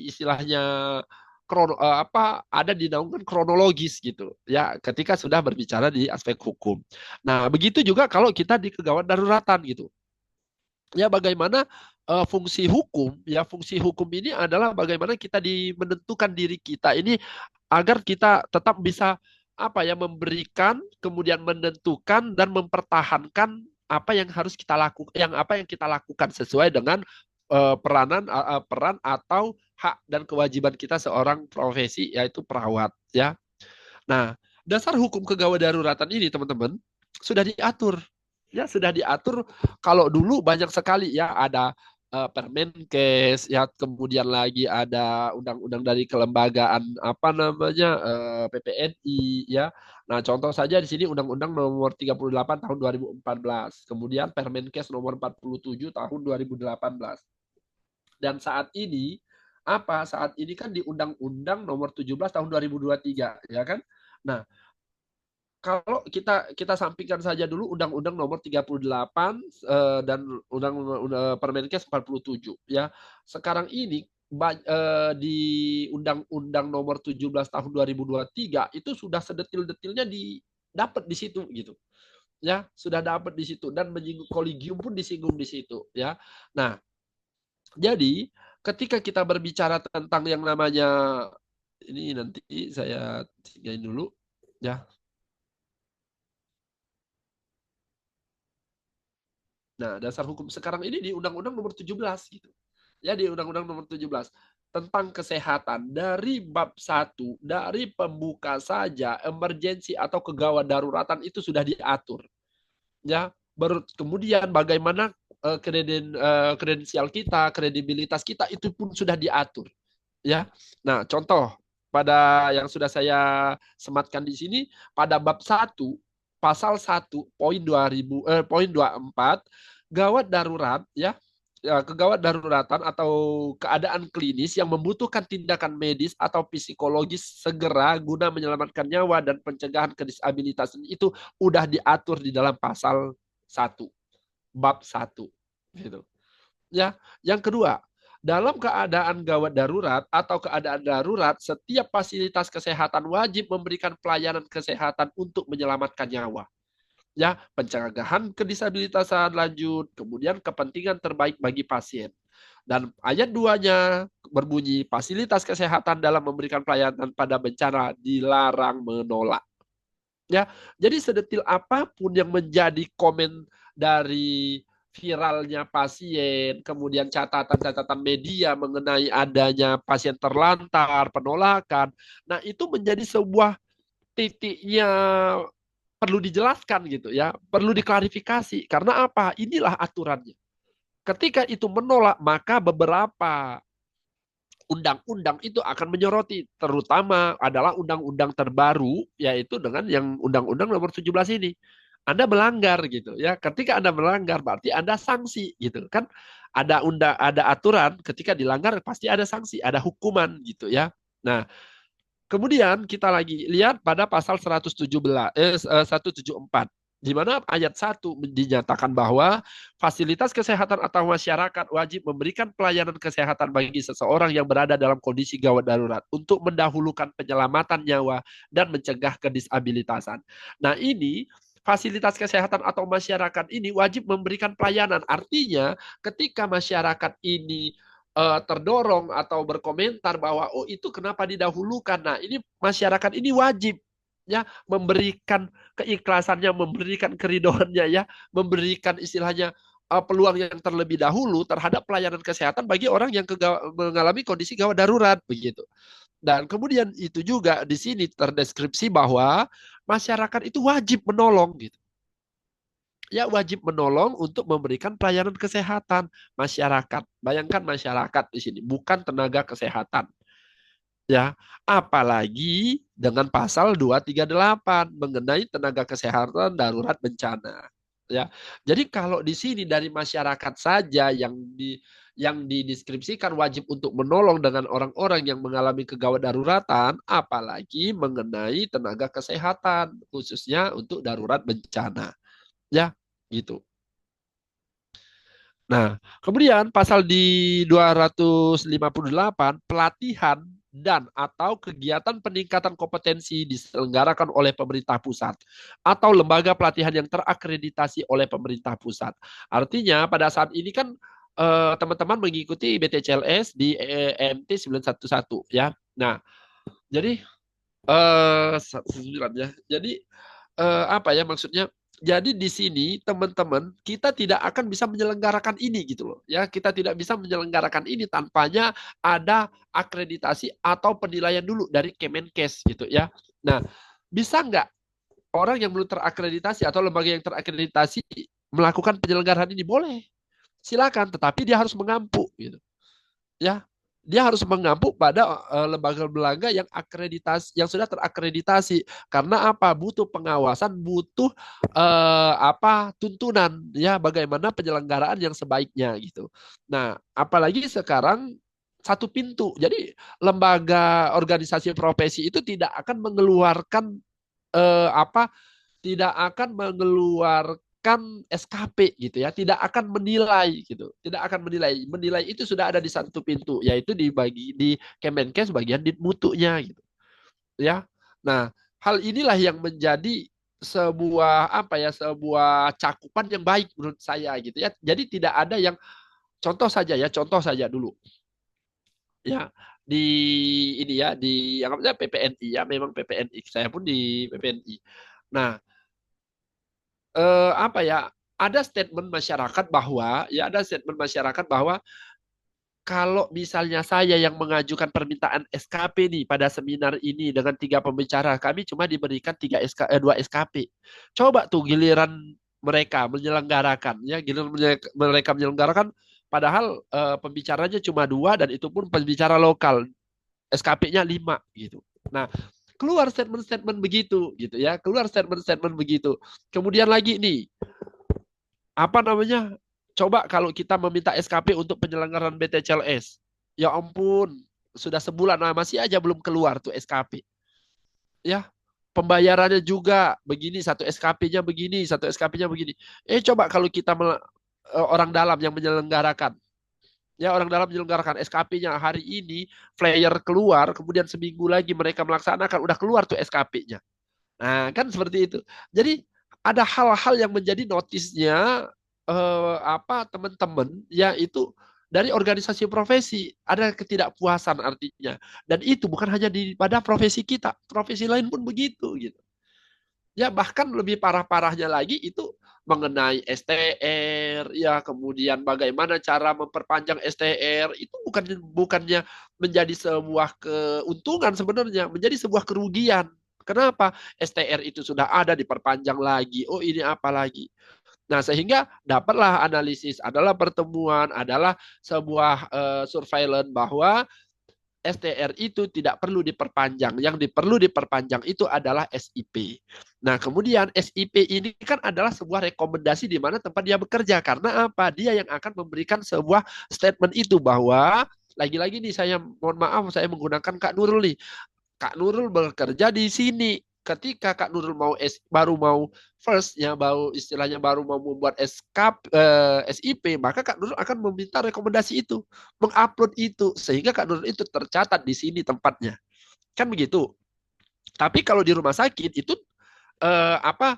istilahnya ada di naungan kronologis gitu ya ketika sudah berbicara di aspek hukum. Nah, begitu juga kalau kita di kegawat daruratan gitu. Ya bagaimana fungsi hukum ini adalah bagaimana kita menentukan diri kita ini agar kita tetap bisa apa ya memberikan kemudian menentukan dan mempertahankan apa yang harus kita lakukan apa yang kita lakukan sesuai dengan peran atau hak dan kewajiban kita seorang profesi yaitu perawat ya. Nah, dasar hukum kegawat daruratan ini teman-teman sudah diatur. Ya, sudah diatur. Kalau dulu banyak sekali ya ada Permenkes ya, kemudian lagi ada undang-undang dari kelembagaan apa namanya PPNI ya. Nah, contoh saja di sini Undang-Undang Nomor 38 tahun 2014, kemudian Permenkes Nomor 47 tahun 2018. Dan saat ini saat ini kan di Undang-Undang Nomor 17 tahun 2023 ya kan. Nah, kalau kita sampingkan saja dulu Undang-Undang Nomor 38 dan Undang-Undang Permenkes 47 ya. Sekarang ini di Undang-Undang Nomor 17 tahun 2023 itu sudah sedetil-detilnya dapat di situ gitu. Ya, sudah dapat di situ dan menyinggung kolegium pun disinggung di situ ya. Nah, jadi ketika kita berbicara tentang yang namanya ini nanti saya tinggalin dulu ya. Nah, dasar hukum sekarang ini di Undang-Undang Nomor 17 gitu. Ya, di Undang-Undang Nomor 17 tentang kesehatan dari bab 1 dari pembuka saja emergensi atau kegawat daruratan itu sudah diatur. Ya, baru kemudian bagaimana kredensial kita, kredibilitas kita itu pun sudah diatur. Ya. Nah, contoh pada yang sudah saya sematkan di sini pada bab 1 pasal 1 poin 2000 poin 24 gawat darurat ya kegawat daruratan atau keadaan klinis yang membutuhkan tindakan medis atau psikologis segera guna menyelamatkan nyawa dan pencegahan kedisabilitasan itu udah diatur di dalam pasal 1, bab 1 gitu. Ya, yang kedua, dalam keadaan gawat darurat atau keadaan darurat, setiap fasilitas kesehatan wajib memberikan pelayanan kesehatan untuk menyelamatkan nyawa. Ya, pencegahan kedisabilitasan lanjut, kemudian kepentingan terbaik bagi pasien. Dan ayat 2-nya berbunyi, fasilitas kesehatan dalam memberikan pelayanan pada bencana dilarang menolak. Ya, jadi sedetil apapun yang menjadi komen dari viralnya pasien, kemudian catatan-catatan media mengenai adanya pasien terlantar, penolakan, nah itu menjadi sebuah titiknya perlu dijelaskan gitu ya, perlu diklarifikasi. Karena apa? Inilah aturannya. Ketika itu menolak, maka beberapa undang-undang itu akan menyoroti, terutama adalah undang-undang terbaru, yaitu dengan yang Undang-Undang Nomor 17 ini. Anda melanggar gitu ya. Ketika Anda melanggar berarti Anda sanksi gitu kan. Ada aturan ketika dilanggar pasti ada sanksi, ada hukuman gitu ya. Nah, kemudian kita lagi lihat pada pasal 174 di mana ayat 1 dinyatakan bahwa fasilitas kesehatan atau masyarakat wajib memberikan pelayanan kesehatan bagi seseorang yang berada dalam kondisi gawat darurat untuk mendahulukan penyelamatan nyawa dan mencegah kedisabilitasan. Nah, ini fasilitas kesehatan atau masyarakat ini wajib memberikan pelayanan. Artinya, ketika masyarakat ini terdorong atau berkomentar bahwa oh itu kenapa didahulukan. Nah, ini masyarakat ini wajib ya memberikan keikhlasannya, memberikan keridoannya ya, memberikan istilahnya peluang yang terlebih dahulu terhadap pelayanan kesehatan bagi orang yang mengalami kondisi gawat darurat begitu. Dan kemudian itu juga di sini terdeskripsi bahwa masyarakat itu wajib menolong gitu. Ya wajib menolong untuk memberikan pelayanan kesehatan masyarakat. Bayangkan masyarakat di sini, bukan tenaga kesehatan. Ya, apalagi dengan pasal 238 mengenai tenaga kesehatan darurat bencana. Ya. Jadi kalau di sini dari masyarakat saja yang dideskripsikan wajib untuk menolong dengan orang-orang yang mengalami kegawat daruratan, apalagi mengenai tenaga kesehatan khususnya untuk darurat bencana. Ya, gitu. Nah, kemudian pasal di 258 pelatihan dan atau kegiatan peningkatan kompetensi diselenggarakan oleh pemerintah pusat atau lembaga pelatihan yang terakreditasi oleh pemerintah pusat. Artinya pada saat ini kan teman-teman mengikuti BTCLS di EMT 911 ya. Nah, jadi 9 ya. Jadi apa ya maksudnya? Jadi di sini teman-teman kita tidak akan bisa menyelenggarakan ini gitu loh ya, kita tidak bisa menyelenggarakan ini tanpanya ada akreditasi atau penilaian dulu dari Kemenkes gitu ya. Nah, bisa nggak orang yang belum terakreditasi atau lembaga yang terakreditasi melakukan penyelenggaraan ini? Boleh, silakan, tetapi dia harus mengampu gitu ya, dia harus mengampu pada lembaga-lembaga yang akreditasi, yang sudah terakreditasi. Karena apa? Butuh pengawasan, butuh apa tuntunan ya bagaimana penyelenggaraan yang sebaiknya gitu. Nah, apalagi sekarang satu pintu. Jadi lembaga organisasi profesi itu tidak akan mengeluarkan apa tidak akan mengeluarkan SKP gitu ya, tidak akan menilai gitu, tidak akan menilai. Menilai itu sudah ada di satu pintu, yaitu dibagi di Kemenkes bagian di mutunya gitu ya. Nah, hal inilah yang menjadi sebuah apa ya, sebuah cakupan yang baik menurut saya gitu ya. Jadi tidak ada yang contoh saja dulu ya di ini ya di yang namanya PPNI ya, memang PPNI, saya pun di PPNI. Nah, apa ya, ada statement masyarakat bahwa ya ada statement masyarakat bahwa kalau misalnya saya yang mengajukan permintaan SKP nih pada seminar ini dengan 3 pembicara, kami cuma diberikan 2 SKP. Coba tuh giliran mereka menyelenggarakan, ya giliran mereka menyelenggarakan, padahal pembicaranya cuma 2 dan itu pun pembicara lokal, SKP-nya 5 gitu. Nah, keluar statement-statement begitu gitu ya, keluar statement-statement begitu. Kemudian lagi nih, apa namanya? Coba kalau kita meminta SKP untuk penyelenggaraan BTCLS. Ya ampun, sudah sebulan masih aja belum keluar tuh SKP. Ya, pembayarannya juga begini, satu SKP-nya begini, satu SKP-nya begini. Coba kalau kita orang dalam yang menyelenggarakan, ya orang dalam menyelenggarakan SKP-nya hari ini, flyer keluar, kemudian seminggu lagi mereka melaksanakan, udah keluar tuh SKP-nya. Nah, kan seperti itu. Jadi ada hal-hal yang menjadi notisnya apa teman-teman ya itu dari organisasi profesi ada ketidakpuasan artinya. Dan itu bukan hanya pada profesi kita, profesi lain pun begitu gitu. Ya bahkan lebih parah-parahnya lagi itu mengenai STR ya kemudian bagaimana cara memperpanjang STR itu bukannya menjadi sebuah keuntungan sebenarnya menjadi sebuah kerugian. Kenapa? STR itu sudah ada diperpanjang lagi. Oh ini apa lagi? Nah, sehingga dapatlah analisis, adalah pertemuan, adalah sebuah surveillance bahwa STR itu tidak perlu diperpanjang. Yang perlu diperpanjang itu adalah SIP. Nah, kemudian SIP ini kan adalah sebuah rekomendasi di mana tempat dia bekerja. Karena apa? Dia yang akan memberikan sebuah statement itu bahwa lagi-lagi nih saya mohon maaf saya menggunakan Kak Nurul nih. Kak Nurul bekerja di sini. Ketika Kak Nurul baru mau first ya baru istilahnya baru mau membuat SIP, maka Kak Nurul akan meminta rekomendasi itu, mengupload itu sehingga Kak Nurul itu tercatat di sini tempatnya. Kan begitu. Tapi kalau di rumah sakit itu apa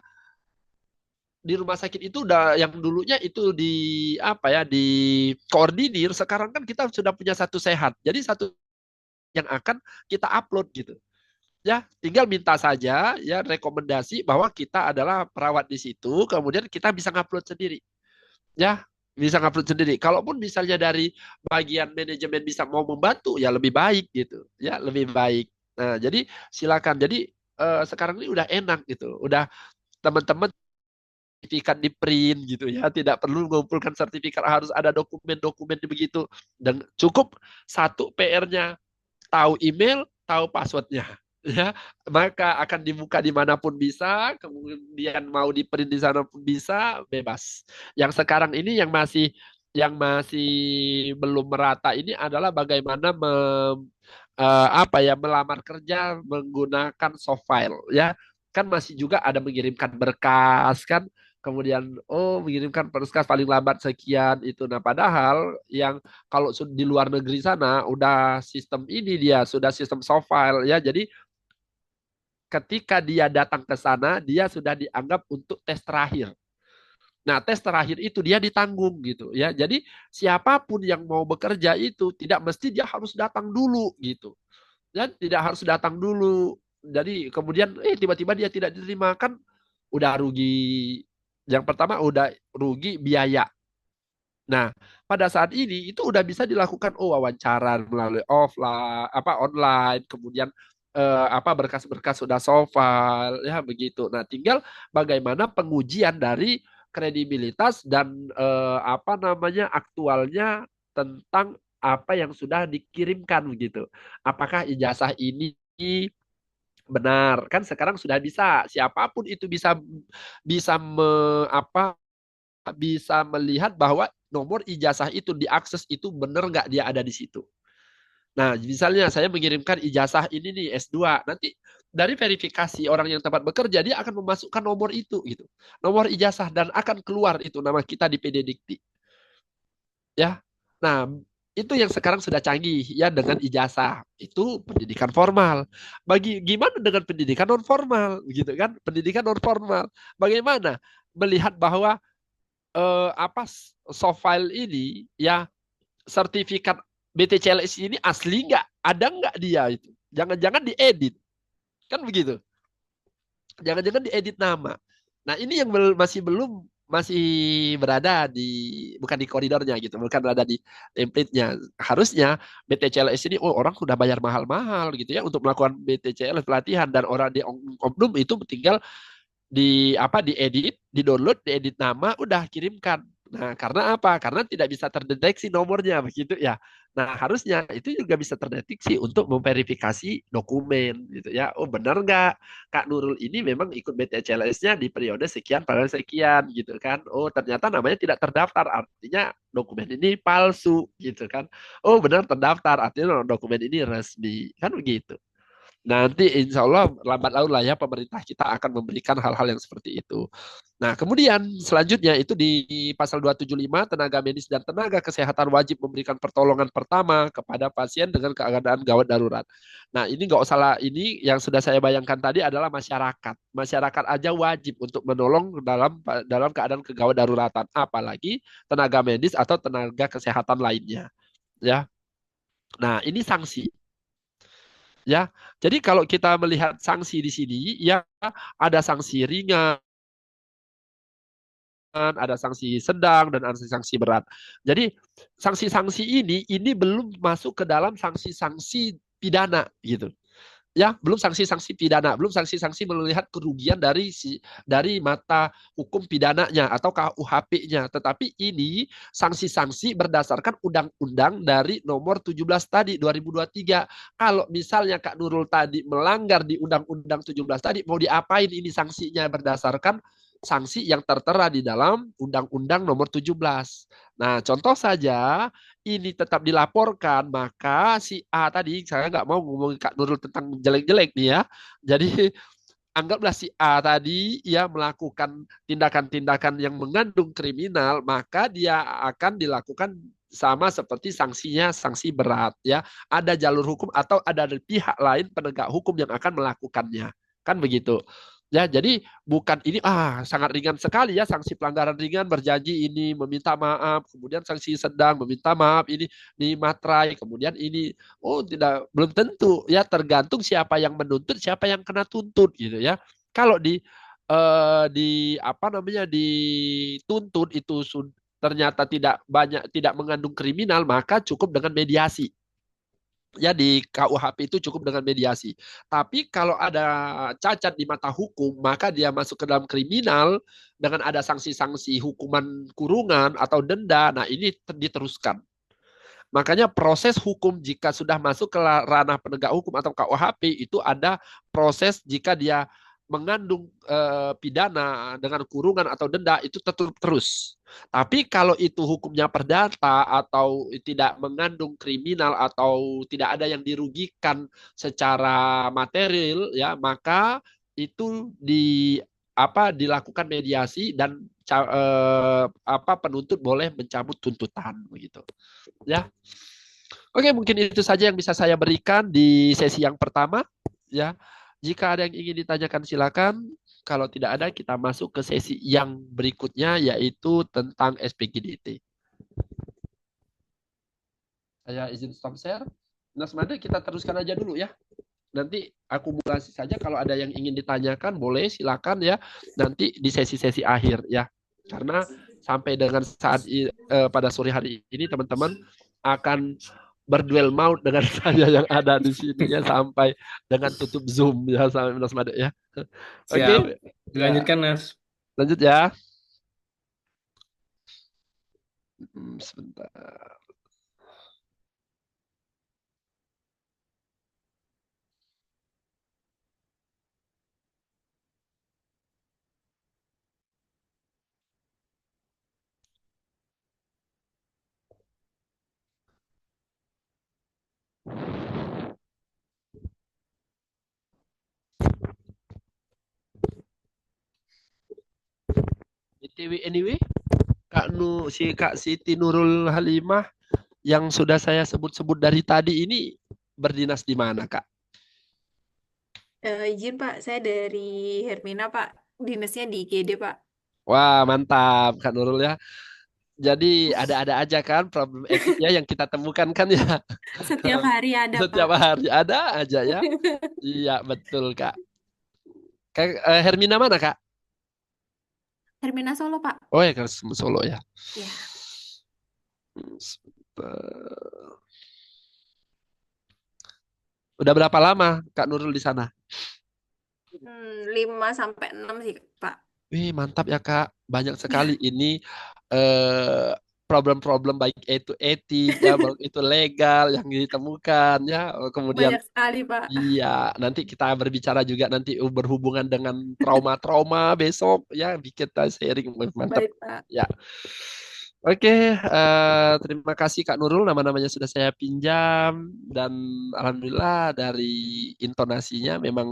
di rumah sakit itu udah yang dulunya itu di apa ya di koordinir, sekarang kan kita sudah punya satu sehat. Jadi satu yang akan kita upload gitu. Ya, tinggal minta saja ya rekomendasi bahwa kita adalah perawat di situ, kemudian kita bisa ngupload sendiri. Ya, bisa ngupload sendiri. Kalaupun misalnya dari bagian manajemen bisa mau membantu, ya lebih baik gitu. Ya, lebih baik. Nah, jadi silakan. Jadi sekarang ini udah enak gitu. Udah teman-teman sertifikat di print gitu ya, tidak perlu mengumpulkan sertifikat harus ada dokumen-dokumen begitu dan cukup satu PR-nya tahu email, tahu passwordnya, ya, maka akan dibuka dimanapun bisa, kemudian mau di print di sana pun bisa, bebas. Yang sekarang ini yang masih belum merata ini adalah bagaimana apa ya melamar kerja menggunakan soft file, ya, kan masih juga ada mengirimkan berkas kan. Kemudian, oh mengirimkan berkas paling lambat sekian itu. Nah, padahal yang kalau di luar negeri sana udah sistem ini dia sudah sistem soft file ya. Jadi ketika dia datang ke sana dia sudah dianggap untuk tes terakhir. Nah, tes terakhir itu dia ditanggung gitu ya. Jadi siapapun yang mau bekerja itu tidak mesti dia harus datang dulu gitu. Dan tidak harus datang dulu. Jadi kemudian tiba-tiba dia tidak diterima kan udah rugi. Yang pertama udah rugi biaya. Nah, pada saat ini itu udah bisa dilakukan wawancara melalui offline, apa online, kemudian apa berkas-berkas sudah soft file, ya begitu. Nah, tinggal bagaimana pengujian dari kredibilitas dan apa namanya aktualnya tentang apa yang sudah dikirimkan begitu. Apakah ijazah ini benar? Kan sekarang sudah bisa siapapun itu bisa bisa apa bisa melihat bahwa nomor ijazah itu diakses itu benar nggak dia ada di situ. Nah, misalnya saya mengirimkan ijazah ini nih S2, nanti dari verifikasi orang yang tempat bekerja dia akan memasukkan nomor itu gitu. Nomor ijazah dan akan keluar itu nama kita di PD Dikti. Ya. Nah, itu yang sekarang sudah canggih ya dengan ijazah. Itu pendidikan formal. Bagi gimana dengan pendidikan non formal gitu kan? Pendidikan non formal. Bagaimana melihat bahwa apa soft file ini ya sertifikat BTCLS ini asli nggak? Ada nggak dia itu? Jangan-jangan diedit kan begitu? Jangan-jangan diedit nama. Nah ini yang masih berada di bukan di koridornya gitu, bukan berada di template-nya. Harusnya BTCLS ini orang sudah bayar mahal-mahal gitu ya untuk melakukan BTCLS pelatihan dan orang di oknum itu tinggal di apa diedit, di download, diedit nama, udah kirimkan Nah, karena apa? Karena tidak bisa terdeteksi nomornya begitu ya. Nah, harusnya itu juga bisa terdeteksi untuk memverifikasi dokumen gitu ya. Oh, benar nggak Kak Nurul ini memang ikut BTCLS-nya di periode sekian pada sekian gitu kan. Oh, ternyata namanya tidak terdaftar, artinya dokumen ini palsu gitu kan. Oh, benar terdaftar, artinya dokumen ini resmi. Kan begitu. Nanti insya Allah lambat laun lah ya pemerintah kita akan memberikan hal-hal yang seperti itu. Nah, kemudian selanjutnya itu di pasal 275 tenaga medis dan tenaga kesehatan wajib memberikan pertolongan pertama kepada pasien dengan keadaan gawat darurat. Nah, ini nggak usah lah, ini yang sudah saya bayangkan tadi adalah masyarakat. Masyarakat aja wajib untuk menolong dalam dalam keadaan kegawat daruratan, apalagi tenaga medis atau tenaga kesehatan lainnya, ya. Nah, ini sanksi. Ya, jadi kalau kita melihat sanksi di sini, ya ada sanksi ringan, ada sanksi sedang, dan ada sanksi berat. Jadi sanksi-sanksi ini belum masuk ke dalam sanksi-sanksi pidana gitu. Ya, belum sanksi-sanksi pidana, belum sanksi-sanksi melihat kerugian dari mata hukum pidananya atau KUHP-nya. Tetapi ini sanksi-sanksi berdasarkan undang-undang dari nomor 17 tadi 2023. Kalau misalnya Kak Nurul tadi melanggar di undang-undang 17 tadi, mau diapain ini sanksinya berdasarkan sanksi yang tertera di dalam undang-undang nomor 17. Nah, contoh saja ini tetap dilaporkan, maka si A tadi, saya nggak mau ngomongin Kak Nurul tentang jelek-jelek nih ya. Jadi anggaplah si A tadi ya melakukan tindakan-tindakan yang mengandung kriminal, maka dia akan dilakukan sama seperti sanksinya, sanksi berat ya. Ada jalur hukum atau ada pihak lain penegak hukum yang akan melakukannya. Kan begitu. Ya, jadi bukan ini sangat ringan sekali ya sanksi pelanggaran ringan berjanji ini meminta maaf, kemudian sanksi sedang meminta maaf ini di materai, kemudian ini oh tidak belum tentu ya tergantung siapa yang menuntut, siapa yang kena tuntut gitu ya. Kalau di apa namanya dituntut itu ternyata tidak mengandung kriminal, maka cukup dengan mediasi ya di KUHP itu cukup dengan mediasi. Tapi kalau ada cacat di mata hukum, maka dia masuk ke dalam kriminal dengan ada sanksi-sanksi hukuman kurungan atau denda. Nah, ini diteruskan. Makanya proses hukum jika sudah masuk ke ranah penegak hukum atau KUHP itu ada proses jika dia mengandung pidana dengan kurungan atau denda itu tetap terus. Tapi kalau itu hukumnya perdata atau tidak mengandung kriminal atau tidak ada yang dirugikan secara material ya maka itu dilakukan mediasi dan penuntut boleh mencabut tuntutan begitu ya. Oke, mungkin itu saja yang bisa saya berikan di sesi yang pertama. Ya, jika ada yang ingin ditanyakan silakan. Kalau tidak ada, kita masuk ke sesi yang berikutnya, yaitu tentang SPGDT. Saya izin stop share. Mas Made, kita teruskan aja dulu ya. Nanti akumulasi saja. Kalau ada yang ingin ditanyakan, boleh silakan ya. Nanti di sesi-sesi akhir ya. Karena sampai dengan saat pada sore hari ini, teman-teman akan berduel maut dengan saya yang ada di sini ya sampai dengan tutup Zoom ya sampai Mas Made ya. Siap. Oke, ya. Dilanjutkan, Mas. Lanjut ya. Sebentar. Anyway, Kak Siti Nurul Halimah yang sudah saya sebut-sebut dari tadi ini berdinas di mana, Kak? Izin Pak, saya dari Hermina Pak. Dinasnya di IGD Pak. Wah, mantap Kak Nurul ya. Jadi ada-ada aja kan problem etiknya yang kita temukan kan ya. Setiap hari ada Setiap Pak. hari ada aja ya. Iya, betul, Kak. Hermina mana, Kak? Hermina Solo Pak. Oh ya, ke Solo ya. Ya, Sebentar. Udah berapa lama Kak Nurul di sana? 5 sampai 6 sih Pak. Wih, mantap ya Kak. Banyak sekali ini eh, problem-problem baik itu etik ya, baik itu legal yang ditemukan ya. Kemudian Banyak sekali, Pak. iya, nanti kita berbicara juga nanti berhubungan dengan trauma-trauma besok ya, kita sharing. Mantap. Baik, Pak. Ya. Oke, terima kasih Kak Nurul, nama-namanya sudah saya pinjam dan alhamdulillah dari intonasinya memang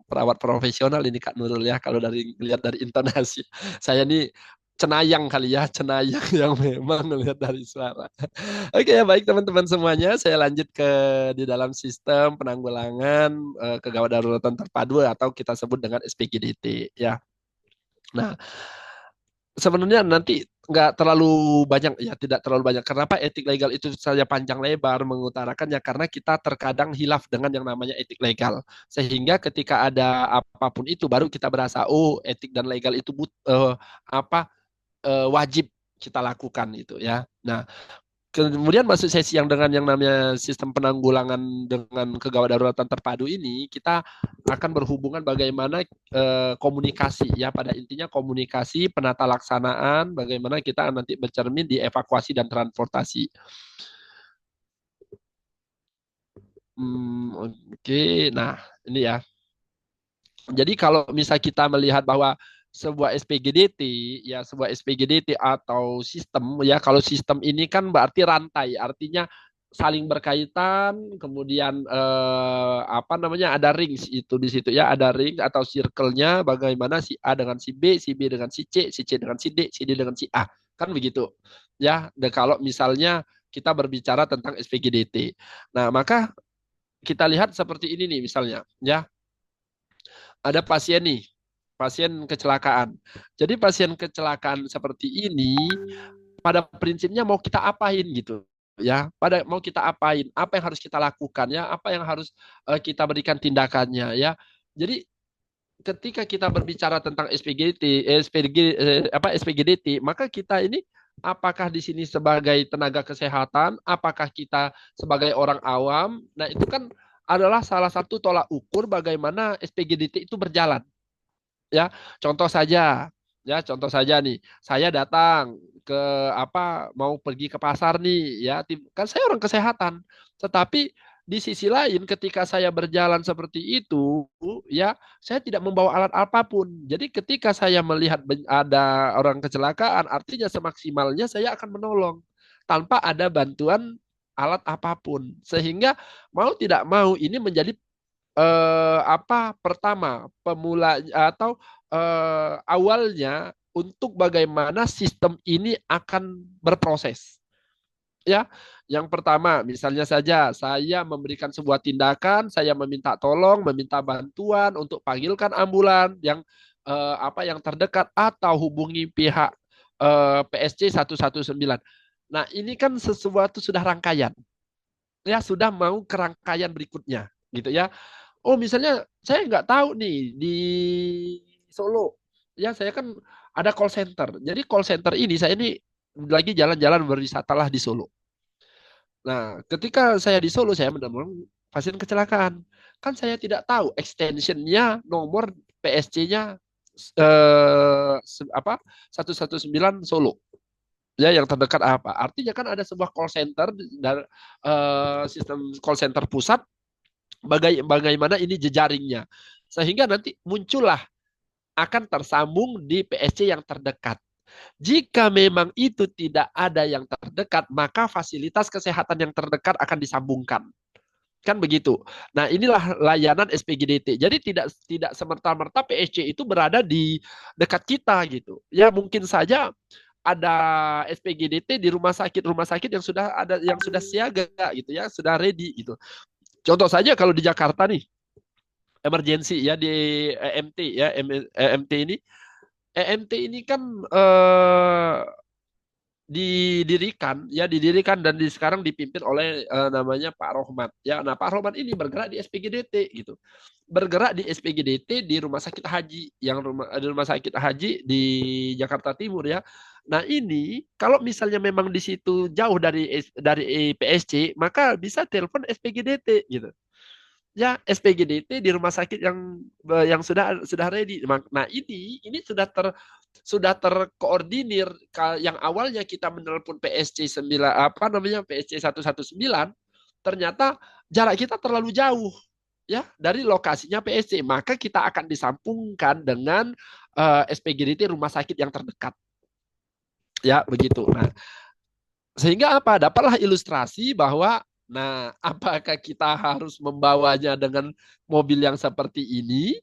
perawat profesional ini Kak Nurul ya. Kalau dari lihat dari intonasi, saya ini cenayang kali ya, cenayang yang memang melihat dari suara. Oke ya baik teman-teman semuanya, saya lanjut ke di dalam sistem penanggulangan kegawat daruratan terpadu atau kita sebut dengan SPGDT ya. Nah, sebenarnya nanti nggak terlalu banyak ya tidak terlalu banyak. Kenapa etik legal itu saja panjang lebar mengutarakannya karena kita terkadang hilaf dengan yang namanya etik legal sehingga ketika ada apapun itu baru kita berasa oh etik dan legal itu apa wajib kita lakukan itu ya. Nah, kemudian masuk sesi yang dengan yang namanya sistem penanggulangan dengan kegawat daruratan terpadu ini, kita akan berhubungan bagaimana komunikasi ya pada intinya komunikasi penata laksanaan bagaimana kita nanti bercermin di evakuasi dan transportasi. Oke, nah ini ya. Jadi kalau misal kita melihat bahwa sebuah SPGDT ya sebuah SPGDT atau sistem ya kalau sistem ini kan berarti rantai artinya saling berkaitan kemudian apa namanya ada rings itu di situ ya ada ring atau circle-nya bagaimana si A dengan si B dengan si C dengan si D dengan si A kan begitu ya dan kalau misalnya kita berbicara tentang SPGDT nah maka kita lihat seperti ini nih misalnya ya ada pasien nih, pasien kecelakaan. Jadi pasien kecelakaan seperti ini pada prinsipnya mau kita apain gitu ya pada mau kita apain apa yang harus kita lakukan ya apa yang harus kita berikan tindakannya ya jadi ketika kita berbicara tentang SPGDT maka kita ini apakah di sini sebagai tenaga kesehatan apakah kita sebagai orang awam nah itu kan adalah salah satu tolak ukur bagaimana SPGDT itu berjalan ya contoh saja nih saya datang ke apa mau pergi ke pasar nih ya kan saya orang kesehatan tetapi di sisi lain ketika saya berjalan seperti itu ya saya tidak membawa alat apapun jadi ketika saya melihat ada orang kecelakaan artinya semaksimalnya saya akan menolong tanpa ada bantuan alat apapun sehingga mau tidak mau ini menjadi apa pertama pemula atau awalnya untuk bagaimana sistem ini akan berproses. Ya, yang pertama misalnya saja saya memberikan sebuah tindakan, saya meminta tolong, meminta bantuan untuk panggilkan ambulan yang apa yang terdekat atau hubungi pihak PSC 119. Nah, ini kan sesuatu sudah rangkaian. Ya, sudah mau ke rangkaian berikutnya gitu ya. Oh, misalnya saya nggak tahu nih di Solo. Ya, saya kan ada call center. Jadi call center ini saya ini lagi jalan-jalan berwisatalah di Solo. Nah, ketika saya di Solo saya menemukan pasien kecelakaan. Kan saya tidak tahu extensionnya nomor PSC-nya apa 119 Solo. Ya, yang terdekat apa? Artinya kan ada sebuah call center dan sistem call center pusat bagaimana ini jejaringnya. Sehingga nanti muncullah akan tersambung di PSC yang terdekat. Jika memang itu tidak ada yang terdekat, maka fasilitas kesehatan yang terdekat akan disambungkan. Kan begitu. Nah, inilah layanan SPGDT. Jadi tidak tidak semerta-merta PSC itu berada di dekat kita gitu. Ya mungkin saja ada SPGDT di rumah sakit yang sudah ada yang sudah siaga gitu ya, sudah ready gitu. Contoh saja kalau di Jakarta nih, emergency ya di EMT ya EMT ini EMT ini kan didirikan dan sekarang dipimpin oleh namanya Pak Rohmat ya. Nah, Pak Rohmat ini bergerak di SPGDT gitu. Bergerak di SPGDT di Rumah Sakit Haji di Rumah Sakit Haji di Jakarta Timur ya. Nah, ini kalau misalnya memang di situ jauh dari PSC, maka bisa telepon SPGDT gitu. Ya, SPGDT di rumah sakit yang sudah ready. Nah, ini sudah terkoordinir. Yang awalnya kita menelpon PSC 9, apa namanya, PSC 119, ternyata jarak kita terlalu jauh ya dari lokasinya PSC, maka kita akan disambungkan dengan SPGDT rumah sakit yang terdekat. Ya, begitu. Nah, sehingga apa? Dapatlah ilustrasi bahwa nah, apakah kita harus membawanya dengan mobil yang seperti ini?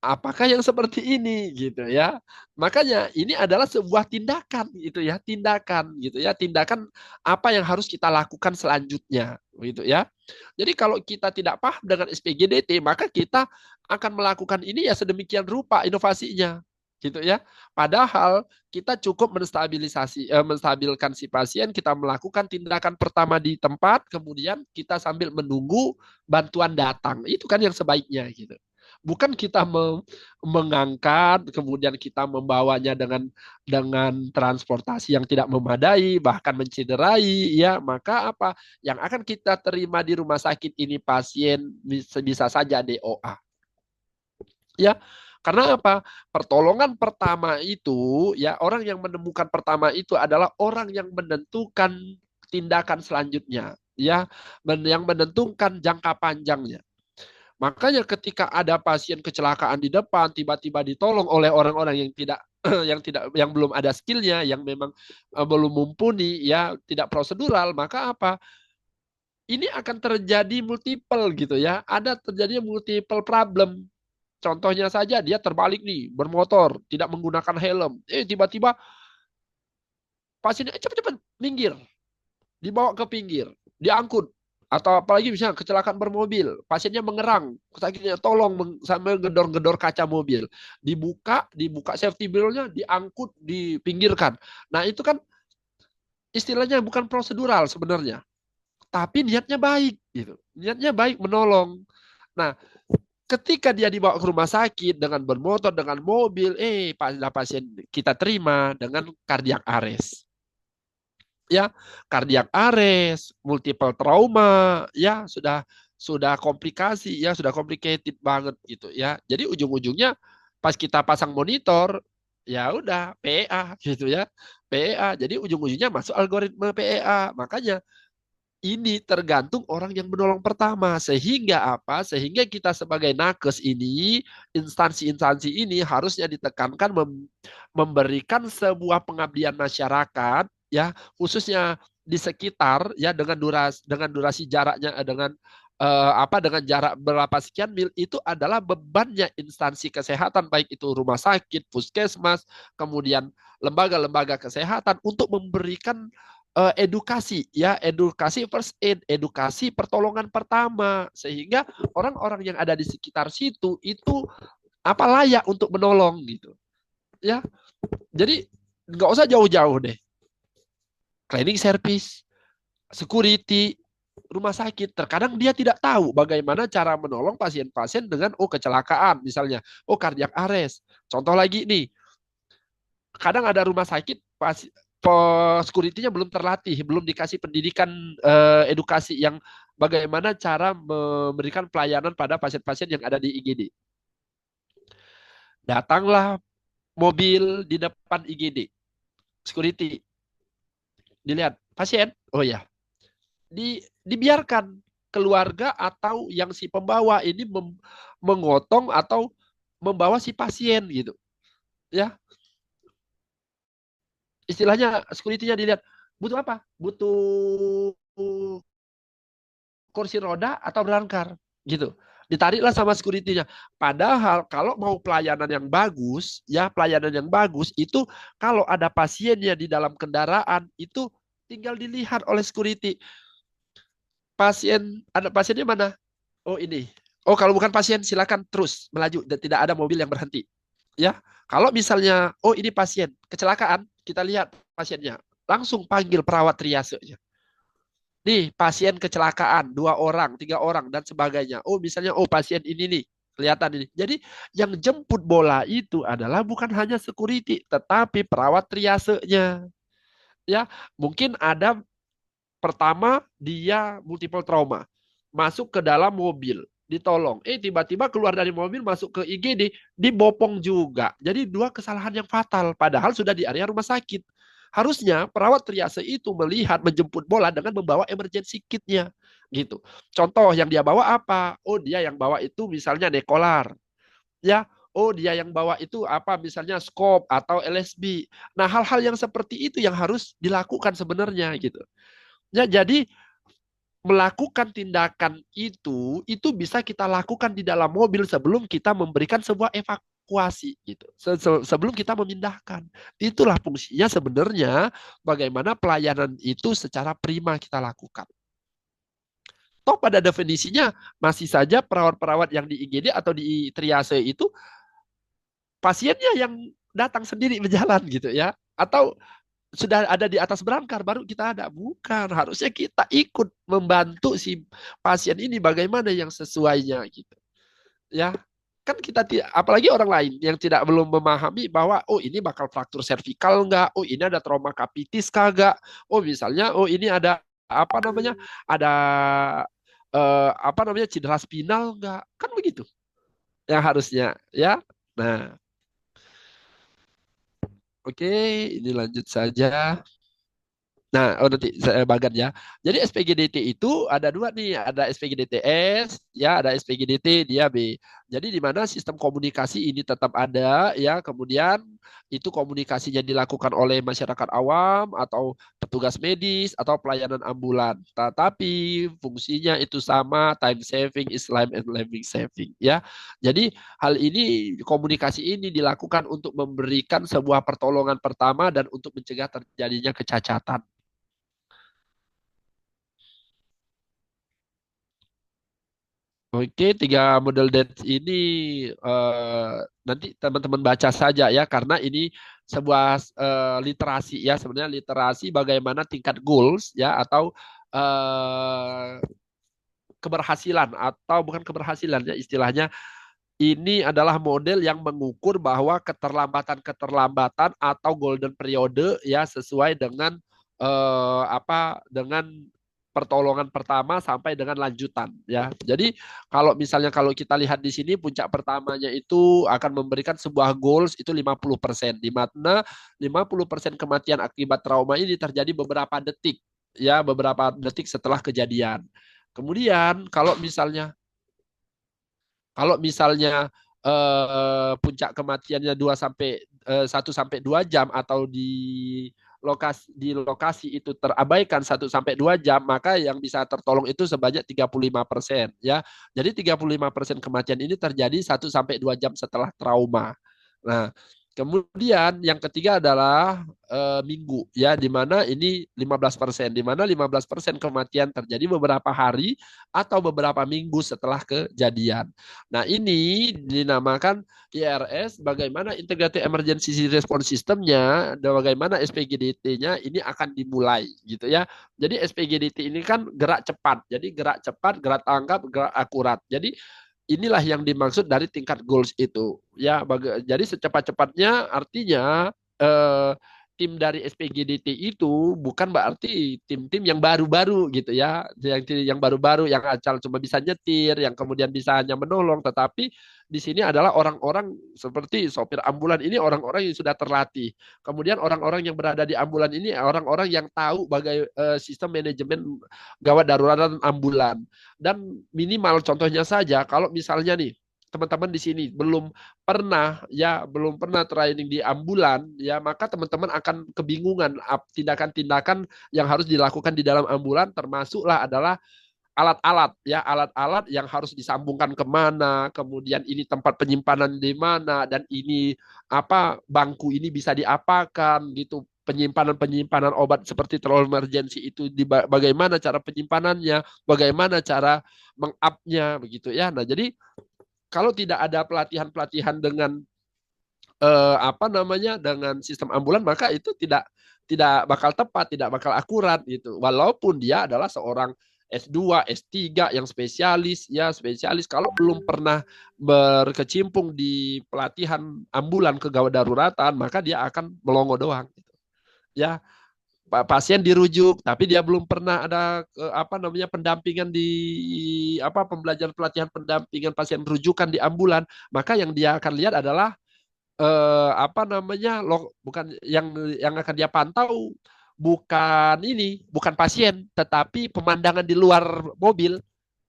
Apakah yang seperti ini gitu ya? Makanya ini adalah sebuah tindakan gitu ya, tindakan gitu ya, tindakan apa yang harus kita lakukan selanjutnya gitu ya. Jadi kalau kita tidak paham dengan SPGDT, maka kita akan melakukan ini ya sedemikian rupa inovasinya gitu ya. Padahal kita cukup menstabilkan si pasien, kita melakukan tindakan pertama di tempat, kemudian kita sambil menunggu bantuan datang. Itu kan yang sebaiknya gitu. Bukan kita mengangkat, kemudian kita membawanya dengan transportasi yang tidak memadai, bahkan mencederai, ya maka apa yang akan kita terima di rumah sakit ini pasien bisa saja DOA. Ya, karena apa? Pertolongan pertama itu, ya orang yang menemukan pertama itu adalah orang yang menentukan tindakan selanjutnya, ya, yang menentukan jangka panjangnya. Makanya ketika ada pasien kecelakaan di depan, tiba-tiba ditolong oleh orang-orang yang tidak yang belum ada skillnya, yang memang belum mumpuni, ya tidak prosedural, maka apa? Ini akan terjadi multiple gitu ya. Ada terjadi multiple problem. Contohnya saja dia terbalik nih, bermotor, tidak menggunakan helm. Tiba-tiba pasiennya cepat-cepat minggir, dibawa ke pinggir, diangkut. Atau apalagi misalnya kecelakaan bermobil, pasiennya mengerang, sakitnya tolong sambil gedor-gedor kaca mobil. Dibuka safety belt-nya, diangkut, dipinggirkan. Nah, itu kan istilahnya bukan prosedural sebenarnya, tapi niatnya baik gitu. Niatnya baik menolong. Nah, ketika dia dibawa ke rumah sakit dengan bermotor, dengan mobil, pasien kita terima dengan cardiac arrest. Ya, cardiac arrest, multiple trauma, ya sudah komplikasi, ya sudah complicated banget gitu ya. Jadi ujung-ujungnya pas kita pasang monitor, ya udah PEA gitu ya. PEA. Jadi ujung-ujungnya masuk algoritma PEA. Makanya ini tergantung orang yang menolong pertama. Sehingga apa? Sehingga kita sebagai nakes ini, instansi-instansi ini harusnya ditekankan memberikan sebuah pengabdian masyarakat, ya khususnya di sekitar, ya dengan durasi jaraknya dengan jarak berapa sekian mil, itu adalah bebannya instansi kesehatan, baik itu rumah sakit, puskesmas, kemudian lembaga-lembaga kesehatan untuk memberikan edukasi first aid, edukasi pertolongan pertama, sehingga orang-orang yang ada di sekitar situ itu apa layak untuk menolong gitu ya. Jadi nggak usah jauh-jauh deh, cleaning service, security, rumah sakit, terkadang dia tidak tahu bagaimana cara menolong pasien-pasien dengan kecelakaan misalnya, cardiac arrest. Contoh lagi nih, kadang ada rumah sakit security-nya belum terlatih, belum dikasih pendidikan edukasi yang bagaimana cara memberikan pelayanan pada pasien-pasien yang ada di IGD. Datanglah mobil di depan IGD, security, dilihat pasien, oh ya, dibiarkan keluarga atau yang si pembawa ini mengotong atau membawa si pasien gitu, ya. Istilahnya security-nya dilihat, butuh apa? Butuh kursi roda atau berangkar gitu. Ditariklah sama security-nya. Padahal kalau mau pelayanan yang bagus, ya pelayanan yang bagus itu kalau ada pasiennya di dalam kendaraan itu tinggal dilihat oleh security. Ada pasiennya mana? Oh ini. Oh kalau bukan pasien silakan terus melaju dan tidak ada mobil yang berhenti. Ya. Kalau misalnya ini pasien kecelakaan, kita lihat pasiennya. Langsung panggil perawat triasenya. Nih, pasien kecelakaan, 2 orang, 3 orang, dan sebagainya. Misalnya, pasien ini nih, kelihatan ini. Jadi, yang jemput bola itu adalah bukan hanya security, tetapi perawat triasenya. Ya, mungkin ada pertama dia multiple trauma, masuk ke dalam mobil. ditolong. Tiba-tiba keluar dari mobil masuk ke IGD, dibopong juga. Jadi dua kesalahan yang fatal, padahal sudah di area rumah sakit. Harusnya perawat triase itu melihat menjemput bola dengan membawa emergency kitnya gitu. Contoh yang dia bawa apa? Oh, dia yang bawa itu misalnya Nekolar, ya. Oh, dia yang bawa itu apa misalnya scope atau LSB. Nah, hal-hal yang seperti itu yang harus dilakukan sebenarnya gitu. Ya, jadi melakukan tindakan itu bisa kita lakukan di dalam mobil sebelum kita memberikan sebuah evakuasi gitu. Sebelum kita memindahkan. Itulah fungsinya sebenarnya bagaimana pelayanan itu secara prima kita lakukan. Toh pada definisinya masih saja perawat-perawat yang di IGD atau di triase itu pasiennya yang datang sendiri berjalan gitu ya. Atau sudah ada di atas berangkar baru kita ada, bukan, harusnya kita ikut membantu si pasien ini bagaimana yang sesuainya gitu ya. Kan kita apalagi orang lain yang tidak belum memahami bahwa oh ini bakal fraktur servikal enggak, oh ini ada trauma kapitis kagak, oh misalnya oh ini ada apa namanya, ada apa namanya cedera spinal enggak, kan begitu yang harusnya ya. Nah, oke, ini lanjut saja. Nah, oh nanti saya bagan ya. Jadi SPGDT itu ada dua nih, ada SPGDTS, ya, ada SPGDT dia B. Jadi di mana sistem komunikasi ini tetap ada, ya. Kemudian itu komunikasinya dilakukan oleh masyarakat awam atau petugas medis atau pelayanan ambulan. Tetapi fungsinya itu sama, time saving is life and living saving, ya. Jadi hal ini komunikasi ini dilakukan untuk memberikan sebuah pertolongan pertama dan untuk mencegah terjadinya kecacatan. Oke, tiga model dance ini nanti teman-teman baca saja ya, karena ini sebuah literasi ya, sebenarnya literasi bagaimana tingkat goals ya atau eh, keberhasilan atau bukan keberhasilan ya istilahnya, ini adalah model yang mengukur bahwa keterlambatan-keterlambatan atau golden periode ya sesuai dengan apa dengan pertolongan pertama sampai dengan lanjutan ya. Jadi kalau misalnya kalau kita lihat di sini puncak pertamanya itu akan memberikan sebuah goals itu 50%, di mana 50% kematian akibat trauma ini terjadi beberapa detik ya, beberapa detik setelah kejadian. Kemudian kalau misalnya puncak kematiannya 1 sampai 2 jam atau di lokasi itu terabaikan 1 sampai 2 jam, maka yang bisa tertolong itu sebanyak 35% ya. Jadi 35% kematian ini terjadi 1 sampai 2 jam setelah trauma. Nah, kemudian yang ketiga adalah minggu ya, di mana ini 15%, di mana 15% kematian terjadi beberapa hari atau beberapa minggu setelah kejadian. Nah, ini dinamakan IRS, bagaimana Integrated Emergency Response System-nya, dan bagaimana SPGDT-nya ini akan dimulai gitu ya. Jadi SPGDT ini kan gerak cepat. Jadi gerak cepat, gerak tanggap, gerak akurat. Jadi inilah yang dimaksud dari tingkat goals itu. Ya, jadi secepat-cepatnya artinya eh, tim dari SPGDT itu bukan berarti tim-tim yang baru-baru gitu ya, yang baru-baru yang asal cuma bisa nyetir, yang kemudian bisa hanya menolong, tetapi di sini adalah orang-orang seperti sopir ambulan ini orang-orang yang sudah terlatih. Kemudian orang-orang yang berada di ambulan ini orang-orang yang tahu bagaimana sistem manajemen gawat darurat dan ambulan. Dan minimal contohnya saja kalau misalnya nih teman-teman di sini belum pernah training di ambulan ya, maka teman-teman akan kebingungan tindakan-tindakan yang harus dilakukan di dalam ambulan, termasuklah adalah alat-alat ya, alat-alat yang harus disambungkan kemana, kemudian ini tempat penyimpanan di mana, dan ini apa bangku ini bisa diapakan gitu, penyimpanan obat seperti terlalu emergency itu bagaimana cara penyimpanannya, bagaimana cara mengupnya begitu ya. Nah, jadi kalau tidak ada pelatihan-pelatihan dengan apa namanya dengan sistem ambulan, maka itu tidak tidak bakal tepat, tidak bakal akurat gitu. Walaupun dia adalah seorang S2, S3 yang spesialis ya, spesialis kalau belum pernah berkecimpung di pelatihan ambulan kegawat daruratan, maka dia akan melongo doang gitu. Ya, pasien dirujuk, tapi dia belum pernah ada apa namanya pendampingan di apa pembelajaran pelatihan pendampingan pasien rujukan di ambulan, maka yang dia akan lihat adalah apa namanya bukan yang akan dia pantau bukan ini, bukan pasien, tetapi pemandangan di luar mobil,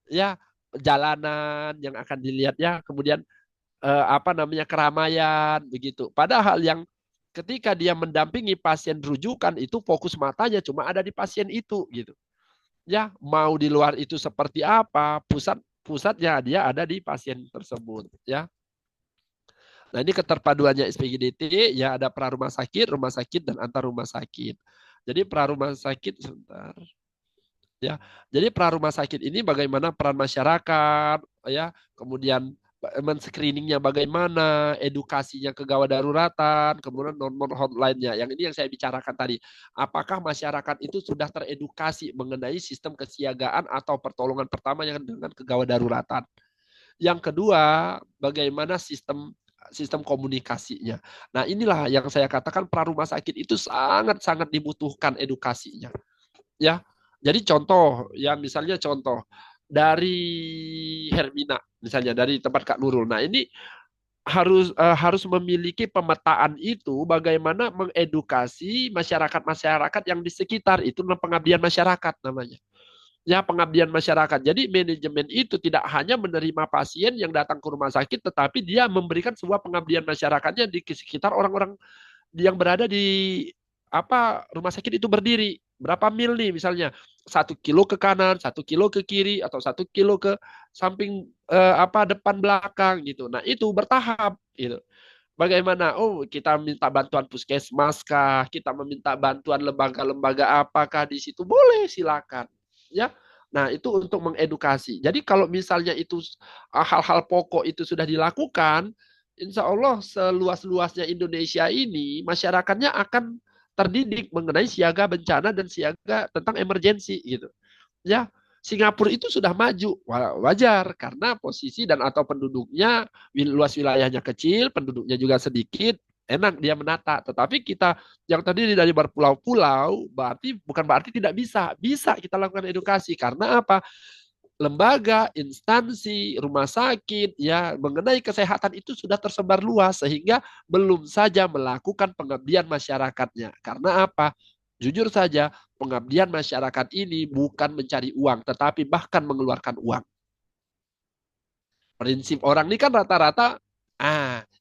ya jalanan yang akan dilihat ya, kemudian apa namanya keramaian begitu. Padahal yang ketika dia mendampingi pasien rujukan itu fokus matanya cuma ada di pasien itu gitu. Ya, mau di luar itu seperti apa, pusatnya dia ada di pasien tersebut ya. Nah, ini keterpaduannya SPGDT ya ada pra rumah sakit dan antar rumah sakit. Jadi pra rumah sakit sebentar ya. Jadi pra rumah sakit ini bagaimana peran masyarakat ya, kemudian men-screeningnya bagaimana, edukasinya ke gawat daruratan, kemudian nomor hotline-nya. Yang ini yang saya bicarakan tadi. Apakah masyarakat itu sudah teredukasi mengenai sistem kesiagaan atau pertolongan pertama yang dengan kegawat daruratan? Yang kedua, bagaimana sistem sistem komunikasinya. Nah, inilah yang saya katakan pra rumah sakit itu sangat-sangat dibutuhkan edukasinya. Ya. Jadi contoh, ya misalnya contoh dari Hermina, misalnya dari tempat Kak Nurul. Nah, ini harus memiliki pemetaan itu bagaimana mengedukasi masyarakat-masyarakat yang di sekitar itu pengabdian masyarakat namanya. Ya, pengabdian masyarakat. Jadi manajemen itu tidak hanya menerima pasien yang datang ke rumah sakit, tetapi dia memberikan sebuah pengabdian masyarakatnya di sekitar orang-orang yang berada di apa rumah sakit itu berdiri. Berapa mil nih misalnya 1 kilo ke kanan, 1 kilo ke kiri, atau 1 kilo ke samping apa depan belakang gitu. Nah itu bertahap gitu. Bagaimana? Oh, kita minta bantuan puskesmas kah? Kita meminta bantuan lembaga-lembaga apakah di situ? Boleh, silakan. Ya. Nah, itu untuk mengedukasi. Jadi kalau misalnya itu hal-hal pokok itu sudah dilakukan, insya Allah seluas-luasnya Indonesia ini, masyarakatnya akan terdidik mengenai siaga bencana dan siaga tentang emergensi gitu. Ya, Singapura itu sudah maju, wajar karena posisi dan atau penduduknya luas wilayahnya kecil, penduduknya juga sedikit, enak dia menata. Tetapi kita yang terdiri dari berpulau-pulau, bukan berarti tidak bisa, bisa kita lakukan edukasi karena apa? Lembaga, instansi, rumah sakit, ya mengenai kesehatan itu sudah tersebar luas sehingga belum saja melakukan pengabdian masyarakatnya. Karena apa? Jujur saja, pengabdian masyarakat ini bukan mencari uang, tetapi bahkan mengeluarkan uang. Prinsip orang ini kan rata-rata,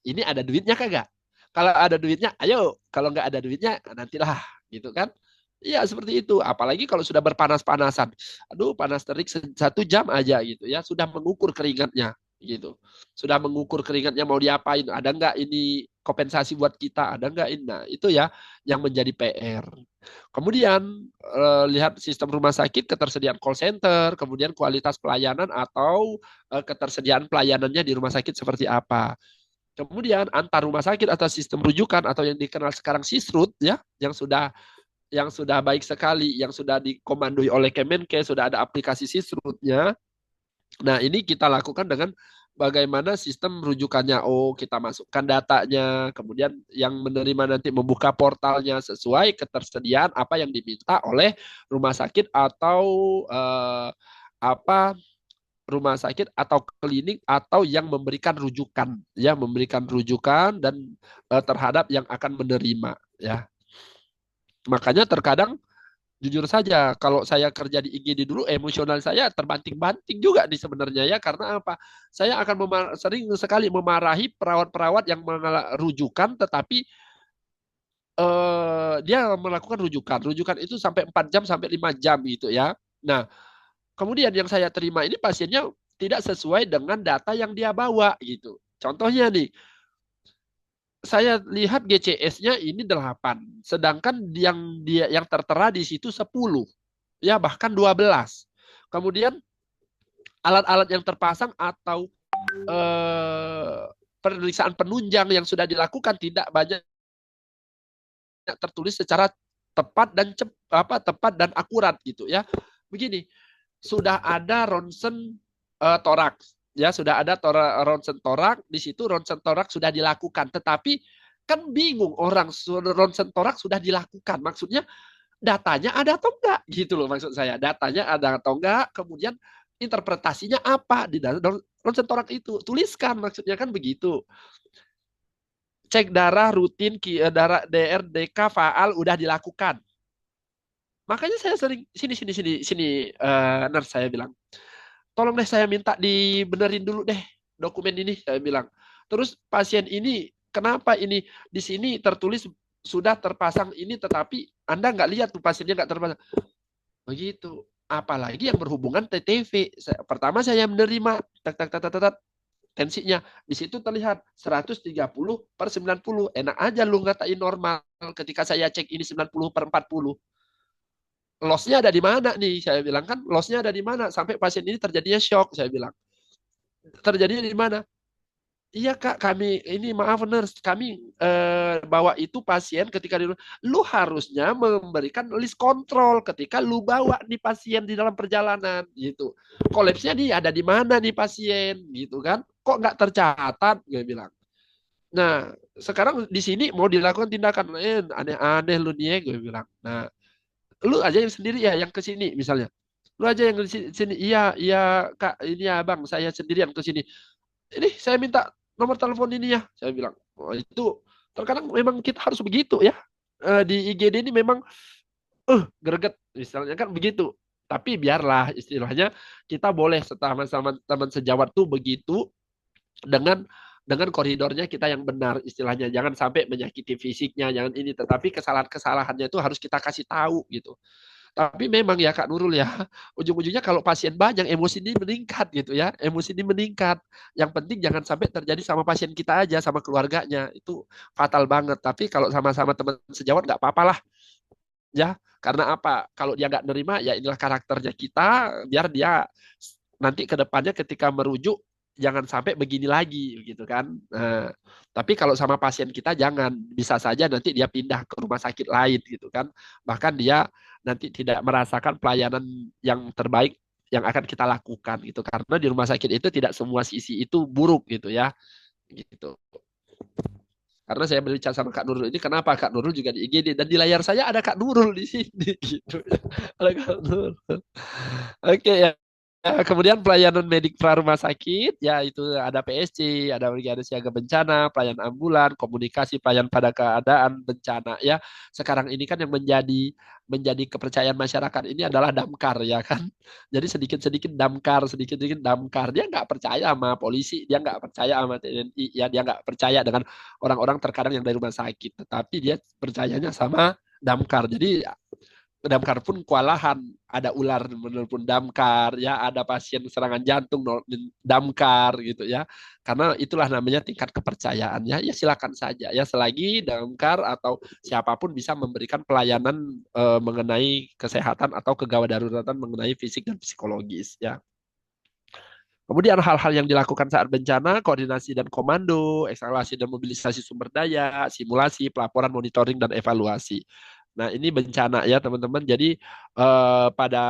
ini ada duitnya kagak? Kalau ada duitnya, ayo. Kalau nggak ada duitnya, nantilah, gitu kan? Iya seperti itu. Apalagi kalau sudah berpanas-panasan, aduh panas terik 1 jam aja gitu ya, sudah mengukur keringatnya gitu, sudah mengukur keringatnya mau diapain, ada nggak ini kompensasi buat kita, ada nggak ini, nah itu ya yang menjadi PR. Kemudian lihat sistem rumah sakit, ketersediaan call center, kemudian kualitas pelayanan atau ketersediaan pelayanannya di rumah sakit seperti apa. Kemudian antar rumah sakit atau sistem rujukan atau yang dikenal sekarang Sisrut ya, yang sudah baik sekali, yang sudah dikomandoi oleh Kemenkes, sudah ada aplikasi Sisrutnya. Nah, ini kita lakukan dengan bagaimana sistem rujukannya. Oh, kita masukkan datanya, kemudian yang menerima nanti membuka portalnya sesuai ketersediaan apa yang diminta oleh rumah sakit atau apa rumah sakit atau klinik atau yang memberikan rujukan, ya memberikan rujukan dan terhadap yang akan menerima, ya. Makanya terkadang jujur saja, kalau saya kerja di IGD dulu, emosional saya terbanting-banting juga di sebenarnya ya, karena apa? Saya akan sering sekali memarahi perawat-perawat yang rujukan, tetapi dia melakukan rujukan. Rujukan itu sampai 4 jam sampai 5 jam gitu ya. Nah, kemudian yang saya terima ini pasiennya tidak sesuai dengan data yang dia bawa gitu. Contohnya nih, saya lihat GCS-nya ini 8, sedangkan yang tertera di situ 10, ya bahkan 12. Kemudian alat-alat yang terpasang atau eh, pemeriksaan penunjang yang sudah dilakukan tidak banyak tertulis secara tepat dan akurat gitu ya. Begini, sudah ada ronsen toraks, ya sudah ada ronsen torak, di situ ronsen torak sudah dilakukan, tetapi kan bingung orang, ronsen torak sudah dilakukan, maksudnya datanya ada atau enggak gitu loh maksud saya. Datanya ada atau enggak, kemudian interpretasinya apa di dalam ronsen torak itu. Tuliskan maksudnya kan begitu. Cek darah rutin darah DRDK faal udah dilakukan. Makanya saya sering sini sini sini sini nurse saya bilang, tolong deh saya minta dibenerin dulu deh dokumen ini saya bilang. Terus pasien ini kenapa ini di sini tertulis sudah terpasang ini tetapi Anda nggak lihat tuh pasiennya nggak terpasang. Begitu. Apalagi yang berhubungan TTV. Pertama saya menerima tak tak tak tak tak, tensinya di situ terlihat 130/90. Enak aja lu ngatain normal ketika saya cek ini 90/40. Lossnya ada di mana nih? Saya bilang kan lossnya ada di mana sampai pasien ini terjadinya shock. Saya bilang terjadinya di mana? Iya Kak, kami ini maaf nurse, kami bawa itu pasien ketika lu harusnya memberikan list kontrol ketika lu bawa nih pasien di dalam perjalanan gitu. Kolapsnya nih ada di mana nih pasien gitu kan? Kok nggak tercatat? Gue bilang. Nah, sekarang di sini mau dilakukan tindakan aneh-aneh lu nih ya, gue bilang. Nah, lu aja yang sendiri ya yang ke sini misalnya. Lu aja yang di sini. Iya, iya Kak, ini ya Bang, saya sendiri yang ke sini. Ini saya minta nomor telepon ini ya. Saya bilang, oh, itu terkadang memang kita harus begitu ya. Di IGD ini memang greget, misalnya kan begitu. Tapi biarlah istilahnya kita boleh sama teman sejawat tuh begitu dengan koridornya kita yang benar istilahnya. Jangan sampai menyakiti fisiknya, jangan ini. Tetapi kesalahan-kesalahannya itu harus kita kasih tahu gitu. Tapi memang ya Kak Nurul ya, ujung-ujungnya kalau pasien banyak, emosi ini meningkat gitu ya. Emosi ini meningkat. Yang penting jangan sampai terjadi sama pasien kita aja, sama keluarganya. Itu fatal banget. Tapi kalau sama-sama teman sejawat nggak apa-apa lah ya. Karena apa? Kalau dia nggak nerima, ya inilah karakternya kita. Biar dia nanti ke depannya ketika merujuk, jangan sampai begini lagi gitu kan. Nah, tapi kalau sama pasien kita jangan, bisa saja nanti dia pindah ke rumah sakit lain gitu kan. Bahkan dia nanti tidak merasakan pelayanan yang terbaik yang akan kita lakukan gitu. Karena di rumah sakit itu tidak semua sisi itu buruk gitu ya. Gitu. Karena saya berbicara sama Kak Nurul ini, kenapa Kak Nurul juga di IGD dan di layar saya ada Kak Nurul di sini gitu. Ada Kak Nurul. Oke ya. Ya, kemudian pelayanan medik pra rumah sakit, ya itu ada PSC, ada Brigade Siaga Bencana, pelayanan ambulan, komunikasi pelayan pada keadaan bencana ya. Sekarang ini kan yang menjadi kepercayaan masyarakat ini adalah damkar ya kan. Jadi sedikit-sedikit damkar, sedikit-sedikit damkar. Dia nggak percaya sama polisi, dia nggak percaya sama TNI, ya dia nggak percaya dengan orang-orang terkadang yang dari rumah sakit, tetapi dia percayanya sama damkar. Jadi damkar pun kewalahan, ada ular menelpon damkar ya, ada pasien serangan jantung damkar gitu ya, karena itulah namanya tingkat kepercayaan ya. Ya silakan saja ya, selagi damkar atau siapapun bisa memberikan pelayanan mengenai kesehatan atau kegawat daruratan mengenai fisik dan psikologis ya. Kemudian hal-hal yang dilakukan saat bencana, koordinasi dan komando, eskalasi dan mobilisasi sumber daya, simulasi, pelaporan, monitoring, dan evaluasi. Nah, ini bencana ya teman-teman. Jadi pada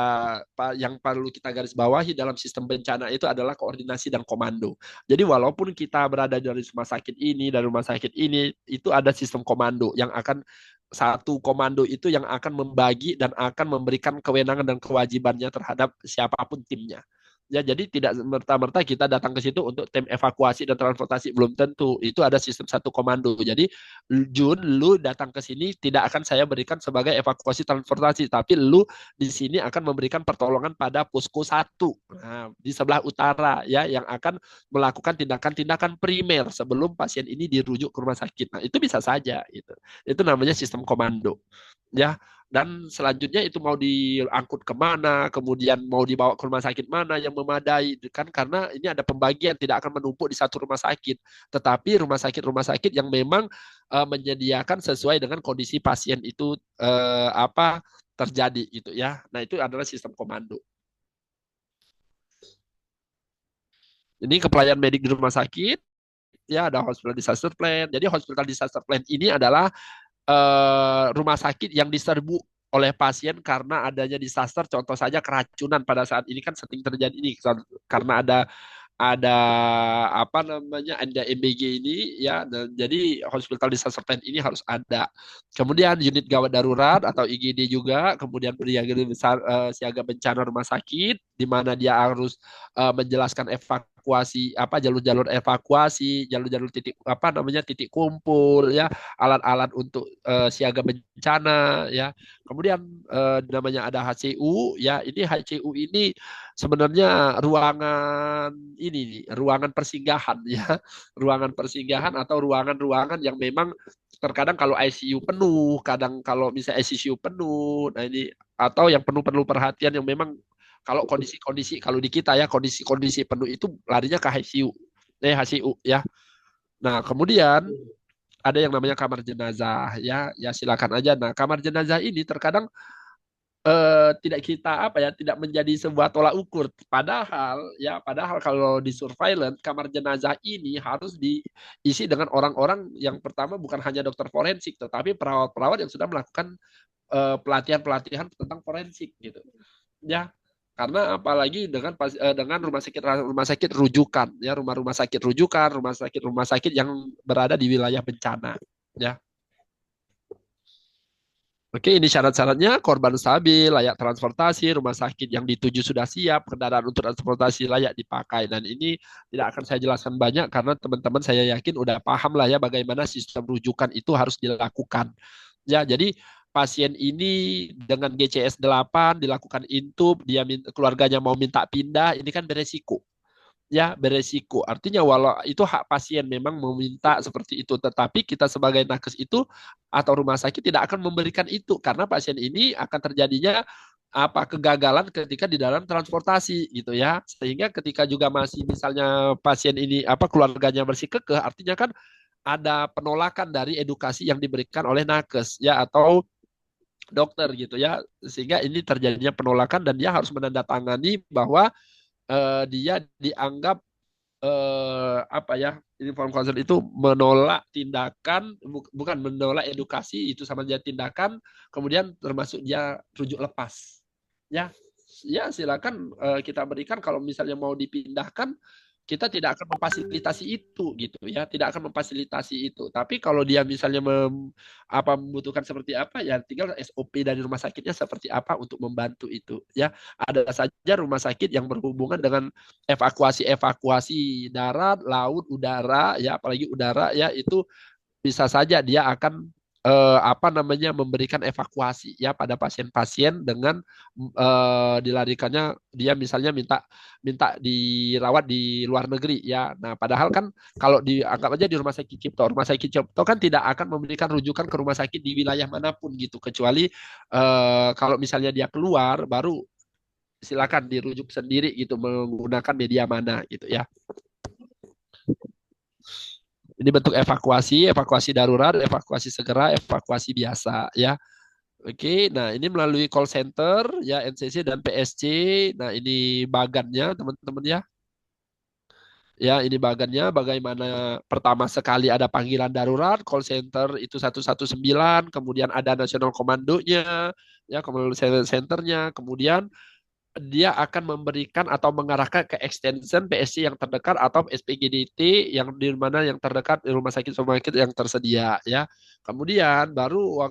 yang perlu kita garis bawahi dalam sistem bencana itu adalah koordinasi dan komando. Jadi walaupun kita berada dari rumah sakit ini, dari rumah sakit ini, itu ada sistem komando yang akan satu komando itu yang akan membagi dan akan memberikan kewenangan dan kewajibannya terhadap siapapun timnya. Ya, jadi tidak merta-merta kita datang ke situ untuk tim evakuasi dan transportasi, belum tentu. Itu ada sistem satu komando. Jadi Jun, lu datang ke sini tidak akan saya berikan sebagai evakuasi transportasi, tapi lu di sini akan memberikan pertolongan pada posko satu, nah, di sebelah utara ya, yang akan melakukan tindakan-tindakan primer sebelum pasien ini dirujuk ke rumah sakit. Nah, itu bisa saja itu. Itu namanya sistem komando. Ya, dan selanjutnya itu mau diangkut kemana, kemudian mau dibawa ke rumah sakit mana yang memadai kan, karena ini ada pembagian, tidak akan menumpuk di satu rumah sakit, tetapi rumah sakit yang memang menyediakan sesuai dengan kondisi pasien itu apa terjadi gitu ya. Nah, itu adalah sistem komando. Ini kepelayanan medik di rumah sakit ya, ada hospital disaster plan. Jadi hospital disaster plan ini adalah rumah sakit yang diserbu oleh pasien karena adanya disaster, contoh saja keracunan pada saat ini kan sering terjadi ini karena ada ada apa namanya ada MBG ini ya, dan jadi hospital disaster plan ini harus ada. Kemudian unit gawat darurat atau IGD juga, kemudian penjaga besar siaga bencana rumah sakit di mana dia harus menjelaskan evakuasi apa jalur-jalur evakuasi, jalur-jalur titik apa namanya titik kumpul ya, alat-alat untuk siaga bencana ya. Kemudian namanya ada HCU ya, ini HCU ini sebenarnya ruangan ini nih, ruangan persinggahan ya, ruangan persinggahan atau ruangan-ruangan yang memang terkadang kalau ICU penuh, kadang kalau misalnya ICU penuh, nah ini atau yang penuh-penuh perhatian yang memang kalau kondisi-kondisi kalau di kita ya kondisi-kondisi penuh itu larinya ke ICU, HCU ya. Nah kemudian ada yang namanya kamar jenazah ya, ya silakan aja. Nah kamar jenazah ini terkadang tidak kita apa ya tidak menjadi sebuah tolak ukur padahal kalau di surveillance kamar jenazah ini harus diisi dengan orang-orang yang pertama bukan hanya dokter forensik tetapi perawat-perawat yang sudah melakukan pelatihan-pelatihan tentang forensik gitu ya, karena apalagi dengan rumah sakit rujukan ya, rumah-rumah sakit rujukan, rumah sakit yang berada di wilayah bencana ya. Oke, ini syarat-syaratnya korban stabil, layak transportasi, rumah sakit yang dituju sudah siap, kendaraan untuk transportasi layak dipakai. Dan ini tidak akan saya jelaskan banyak karena teman-teman saya yakin udah paham lah ya bagaimana sistem rujukan itu harus dilakukan. Ya, jadi pasien ini dengan GCS 8 dilakukan intub, keluarganya mau minta pindah, ini kan beresiko ya, beresiko. Artinya walau itu hak pasien memang meminta seperti itu, tetapi kita sebagai nakes itu atau rumah sakit tidak akan memberikan itu karena pasien ini akan terjadinya apa kegagalan ketika di dalam transportasi gitu ya. Sehingga ketika juga masih misalnya pasien ini apa keluarganya bersikukuh, artinya kan ada penolakan dari edukasi yang diberikan oleh nakes ya atau dokter gitu ya. Sehingga ini terjadinya penolakan dan dia harus menandatangani bahwa dia dianggap apa ya informed consent itu menolak tindakan bukan menolak edukasi itu sama dia tindakan kemudian termasuk dia rujuk lepas ya, ya silakan kita berikan kalau misalnya mau dipindahkan kita tidak akan memfasilitasi itu gitu ya, tidak akan memfasilitasi itu tapi kalau dia misalnya apa membutuhkan seperti apa ya tinggal SOP dari rumah sakitnya seperti apa untuk membantu itu ya. Ada saja rumah sakit yang berhubungan dengan evakuasi darat, laut, udara ya apalagi udara ya itu bisa saja dia akan apa namanya memberikan evakuasi ya pada pasien-pasien dengan dilarikannya dia misalnya minta minta dirawat di luar negeri ya. Nah, padahal kan kalau dianggap aja di rumah sakit Cipto kan tidak akan memberikan rujukan ke rumah sakit di wilayah manapun gitu kecuali kalau misalnya dia keluar baru silakan dirujuk sendiri gitu menggunakan media mana gitu ya. Ini bentuk evakuasi, evakuasi darurat, evakuasi segera, evakuasi biasa ya. Oke, nah ini melalui call center ya NCC dan PSC. Nah ini bagannya teman-teman ya. Ya ini bagannya bagaimana pertama sekali ada panggilan darurat call center itu 119, kemudian ada national komandonya ya komando centernya, kemudian dia akan memberikan atau mengarahkan ke extension PSC yang terdekat atau SPGDT yang di mana yang terdekat di rumah sakit yang tersedia ya. Kemudian baru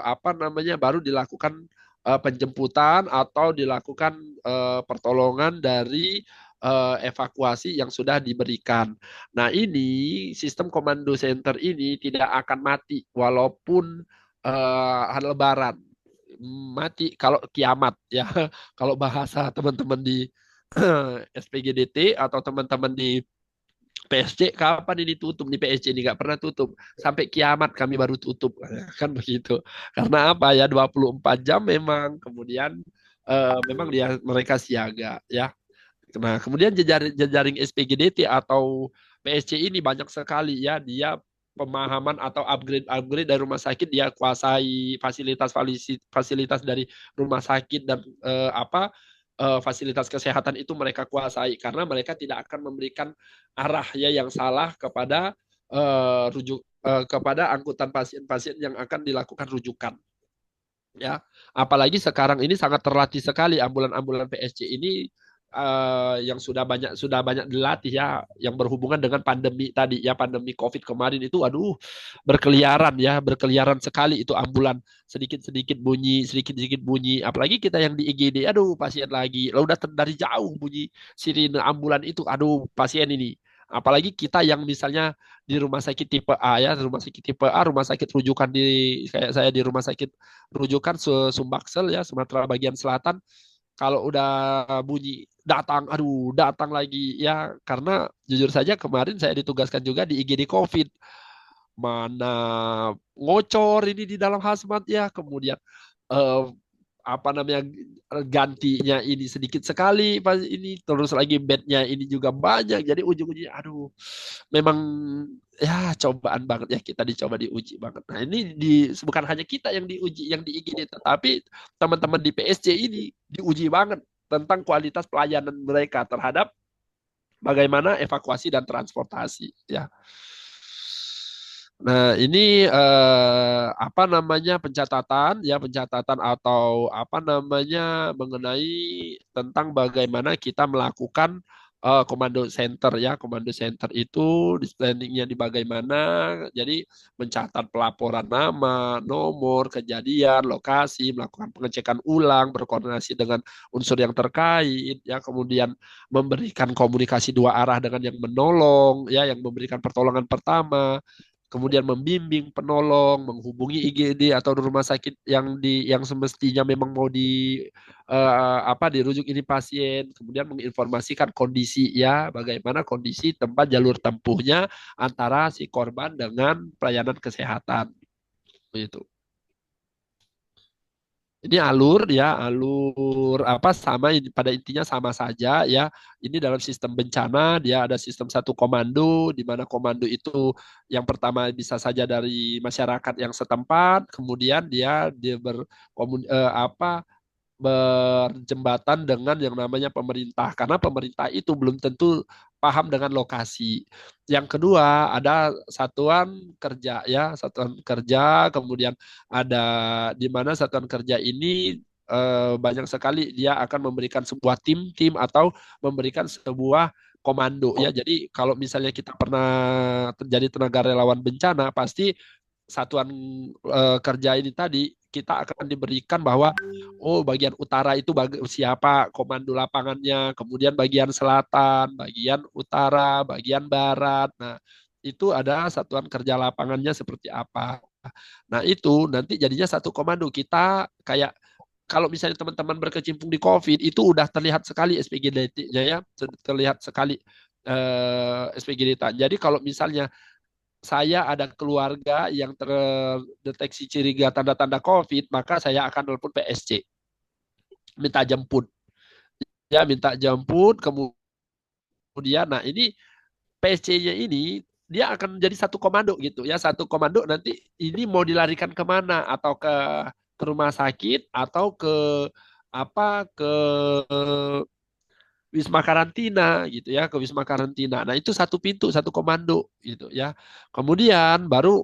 apa namanya baru dilakukan penjemputan atau dilakukan pertolongan dari evakuasi yang sudah diberikan. Nah, ini sistem komando center ini tidak akan mati walaupun lebaran mati kalau kiamat ya. Kalau bahasa teman-teman di SPGDT atau teman-teman di PSC kapan ini tutup, di PSC ini nggak pernah tutup sampai kiamat kami baru tutup kan begitu, karena apa ya 24 jam memang kemudian memang dia mereka siaga ya. Nah kemudian jejaring SPGDT atau PSC ini banyak sekali ya, dia pemahaman atau upgrade dari rumah sakit dia kuasai fasilitas fasilitas dari rumah sakit dan apa fasilitas kesehatan itu mereka kuasai karena mereka tidak akan memberikan arah ya yang salah kepada kepada angkutan pasien-pasien yang akan dilakukan rujukan ya. Apalagi sekarang ini sangat terlatih sekali ambulan-ambulan PSC ini yang sudah banyak dilatih ya, yang berhubungan dengan pandemi tadi ya, pandemi COVID kemarin itu, aduh, berkeliaran ya, berkeliaran sekali itu ambulan, sedikit sedikit bunyi, apalagi kita yang di IGD, aduh, pasien lagi, lah udah dari jauh bunyi sirine ambulan itu, aduh, pasien ini. Apalagi kita yang misalnya di rumah sakit tipe A ya, rumah sakit tipe A, rumah sakit rujukan kayak saya di rumah sakit rujukan Sumbaksel ya, Sumatera bagian selatan, kalau udah bunyi datang, aduh, datang lagi ya, karena jujur saja kemarin saya ditugaskan juga di IGD COVID, mana ngocor ini di dalam hazmat ya, kemudian eh, apa namanya, gantinya ini sedikit sekali pas ini, terus lagi bednya ini juga banyak, jadi ujung-ujungnya aduh, memang ya cobaan banget ya, kita dicoba diuji banget. Nah ini bukan hanya kita yang diuji yang di IGD, tetapi teman-teman di PSC ini diuji banget tentang kualitas pelayanan mereka terhadap bagaimana evakuasi dan transportasi ya. Nah, ini apa namanya, pencatatan atau apa namanya, mengenai tentang bagaimana kita melakukan komando center ya. Komando center itu di planningnya di bagaimana. Jadi mencatat pelaporan nama, nomor, kejadian, lokasi, melakukan pengecekan ulang, berkoordinasi dengan unsur yang terkait ya, kemudian memberikan komunikasi dua arah dengan yang menolong ya, yang memberikan pertolongan pertama, kemudian membimbing penolong, menghubungi IGD atau rumah sakit yang semestinya memang mau apa dirujuk ini pasien, kemudian menginformasikan kondisi ya, bagaimana kondisi tempat jalur tempuhnya antara si korban dengan pelayanan kesehatan itu. Ini alur ya, alur apa, sama pada intinya sama saja ya. Ini dalam sistem bencana dia ada sistem satu komando, di mana komando itu yang pertama bisa saja dari masyarakat yang setempat, kemudian dia apa, berjembatan dengan yang namanya pemerintah, karena pemerintah itu belum tentu paham dengan lokasi. Yang kedua ada satuan kerja ya, satuan kerja, kemudian ada di mana satuan kerja ini banyak sekali dia akan memberikan sebuah tim-tim atau memberikan sebuah komando ya. Jadi kalau misalnya kita pernah terjadi tenaga relawan bencana, pasti satuan kerja ini tadi kita akan diberikan bahwa, oh, bagian utara itu siapa komando lapangannya, kemudian bagian selatan, bagian utara, bagian barat. Nah, itu ada satuan kerja lapangannya seperti apa. Nah, itu nanti jadinya satu komando. Kita kayak kalau misalnya teman-teman berkecimpung di COVID, itu udah terlihat sekali SPGD-nya ya, terlihat sekali SPGD-nya. Jadi kalau misalnya saya ada keluarga yang terdeteksi curiga tanda-tanda COVID, maka saya akan telepon PSC, minta jemput. Ya, minta jemput, kemudian, nah ini PSC-nya ini, dia akan jadi satu komando gitu ya, satu komando nanti ini mau dilarikan kemana, atau ke rumah sakit, atau ke apa, ke wisma karantina gitu ya, ke wisma karantina. Nah, itu satu pintu, satu komando gitu ya. Kemudian baru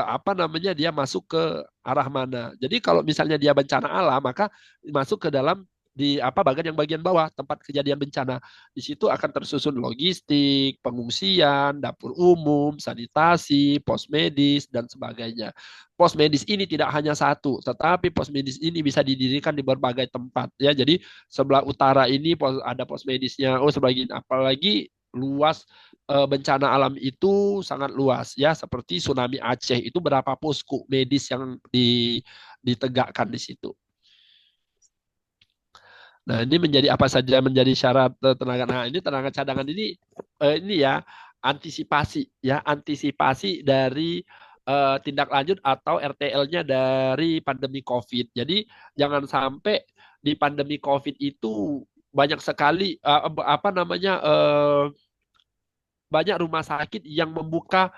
apa namanya, dia masuk ke arah mana. Jadi kalau misalnya dia bencana alam, maka masuk ke dalam di apa, bagian bawah tempat kejadian bencana. Di situ akan tersusun logistik, pengungsian, dapur umum, sanitasi, pos medis dan sebagainya. Pos medis ini tidak hanya satu, tetapi pos medis ini bisa didirikan di berbagai tempat ya. Jadi sebelah utara ini ada pos medisnya. Oh, sebagian, apalagi luas bencana alam itu sangat luas ya, seperti tsunami Aceh itu berapa posko medis yang ditegakkan di situ. Nah, ini menjadi apa saja menjadi syarat tenaga. Nah, ini tenaga cadangan ini ya, antisipasi dari tindak lanjut atau RTL-nya dari pandemi COVID. Jadi jangan sampai di pandemi COVID itu banyak sekali apa namanya, banyak rumah sakit yang membuka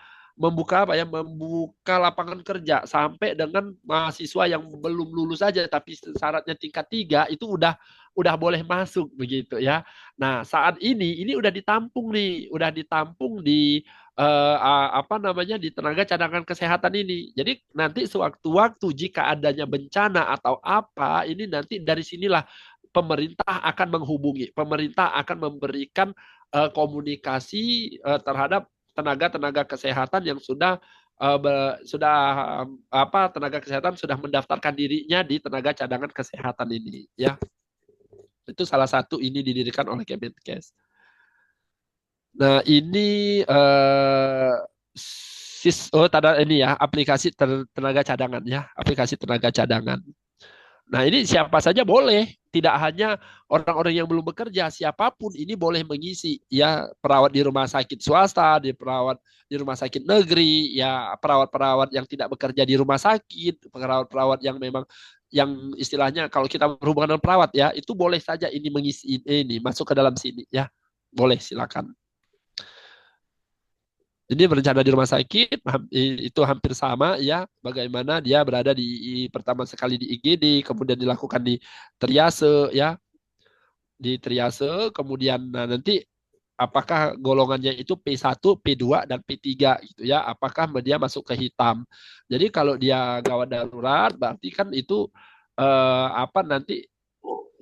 apa ya, membuka lapangan kerja sampai dengan mahasiswa yang belum lulus saja tapi syaratnya tingkat 3 itu udah boleh masuk begitu ya. Nah, saat ini udah ditampung nih, udah ditampung di apa namanya, di tenaga cadangan kesehatan ini. Jadi nanti sewaktu-waktu jika adanya bencana atau apa, ini nanti dari sinilah pemerintah akan menghubungi, pemerintah akan memberikan komunikasi terhadap tenaga-tenaga kesehatan yang sudah tenaga kesehatan sudah mendaftarkan dirinya di tenaga cadangan kesehatan ini, ya. Itu salah satu ini didirikan oleh Kemenkes. Nah, ini ini ya, aplikasi tenaga cadangan ya, aplikasi tenaga cadangan. Nah, ini siapa saja boleh, tidak hanya orang-orang yang belum bekerja, siapapun ini boleh mengisi, ya, perawat di rumah sakit swasta, perawat di rumah sakit negeri, ya, perawat-perawat yang tidak bekerja di rumah sakit, perawat-perawat yang memang yang istilahnya kalau kita berhubungan dengan perawat ya, itu boleh saja ini mengisi ini masuk ke dalam sini ya. Boleh, silakan. Jadi berencana di rumah sakit itu hampir sama ya, bagaimana dia berada di pertama sekali di IGD, kemudian dilakukan di triase ya, di triase, kemudian nanti apakah golongannya itu P1, P2 dan P3 gitu ya, apakah dia masuk ke hitam. Jadi kalau dia gawat darurat berarti kan itu nanti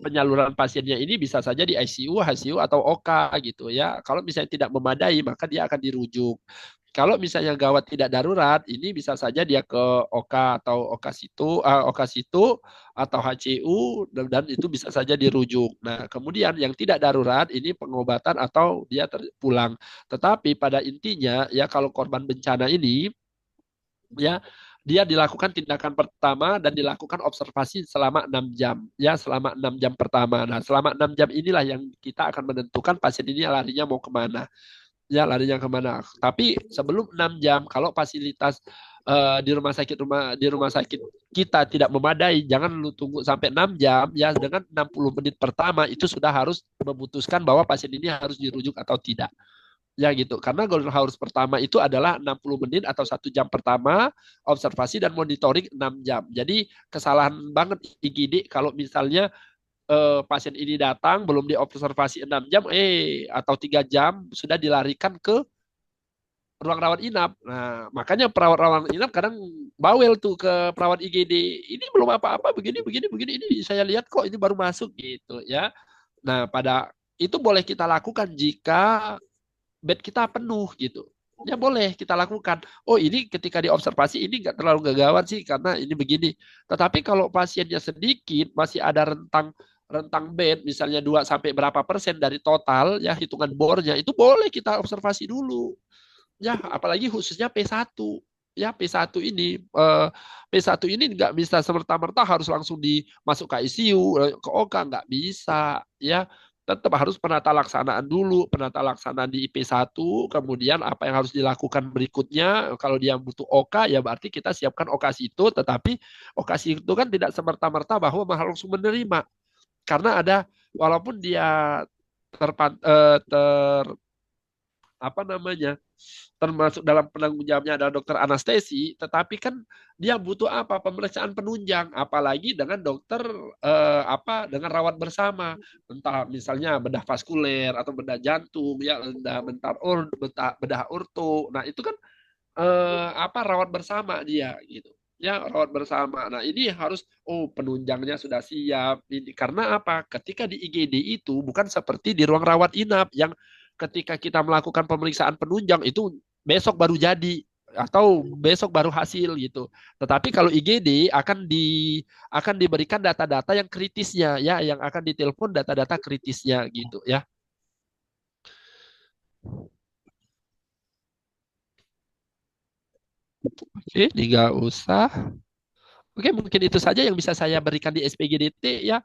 penyaluran pasiennya ini bisa saja di ICU, HCU atau OK gitu ya. Kalau misalnya tidak memadai maka dia akan dirujuk. Kalau misalnya gawat tidak darurat, ini bisa saja dia ke OK atau OK situ, OK situ atau HCU dan itu bisa saja dirujuk. Nah, kemudian yang tidak darurat ini pengobatan atau dia pulang. Tetapi pada intinya ya kalau korban bencana ini ya dia dilakukan tindakan pertama dan dilakukan observasi selama 6 jam ya, selama 6 jam pertama. Nah, selama 6 jam inilah yang kita akan menentukan pasien ini larinya mau kemana ya, larinya kemana. Tapi sebelum 6 jam kalau fasilitas di rumah sakit kita tidak memadai, jangan lu tunggu sampai 6 jam ya, dengan 60 menit pertama itu sudah harus memutuskan bahwa pasien ini harus dirujuk atau tidak. Ya gitu, karena golden hours pertama itu adalah 60 menit atau 1 jam pertama, observasi dan monitoring 6 jam. Jadi kesalahan banget IGD kalau misalnya pasien ini datang belum diobservasi 6 jam, atau 3 jam sudah dilarikan ke ruang rawat inap. Nah, makanya perawat rawat inap kadang bawel tuh ke perawat IGD. Ini belum apa-apa, begini, begini, begini. Ini saya lihat kok ini baru masuk gitu ya. Nah, pada itu boleh kita lakukan jika bed kita penuh gitu. Ya boleh kita lakukan. Oh, ini ketika diobservasi ini nggak terlalu gawat sih karena ini begini. Tetapi kalau pasiennya sedikit, masih ada rentang rentang bed misalnya 2 sampai berapa persen dari total ya, hitungan bornya itu boleh kita observasi dulu. Ya, apalagi khususnya P1. Ya, P1 ini P1 ini nggak bisa semerta-merta harus langsung dimasuk ke ICU, ke OK, nggak bisa ya. Tetap harus penata laksanaan dulu, penata laksanaan di IP1, kemudian apa yang harus dilakukan berikutnya. Kalau dia butuh OK, ya berarti kita siapkan OK itu, tetapi OK itu kan tidak semerta-merta bahwa langsung menerima. Karena ada, walaupun dia terpan, eh, ter apa namanya termasuk dalam penanggung jawabnya adalah dokter anestesi, tetapi kan dia butuh apa? Pemeriksaan penunjang, apalagi dengan dokter dengan rawat bersama, entah misalnya bedah vaskuler atau bedah jantung, ya bedah orto. Nah itu kan rawat bersama dia gitu. Ya, rawat bersama. Nah, ini harus penunjangnya sudah siap. Ini karena apa? Ketika di IGD itu bukan seperti di ruang rawat inap yang ketika kita melakukan pemeriksaan penunjang itu besok baru jadi atau besok baru hasil gitu. Tetapi kalau IGD akan diberikan data-data yang kritisnya ya, yang akan ditelepon data-data kritisnya gitu ya. Oke, nggak usah. Oke, mungkin itu saja yang bisa saya berikan di SPGDT ya.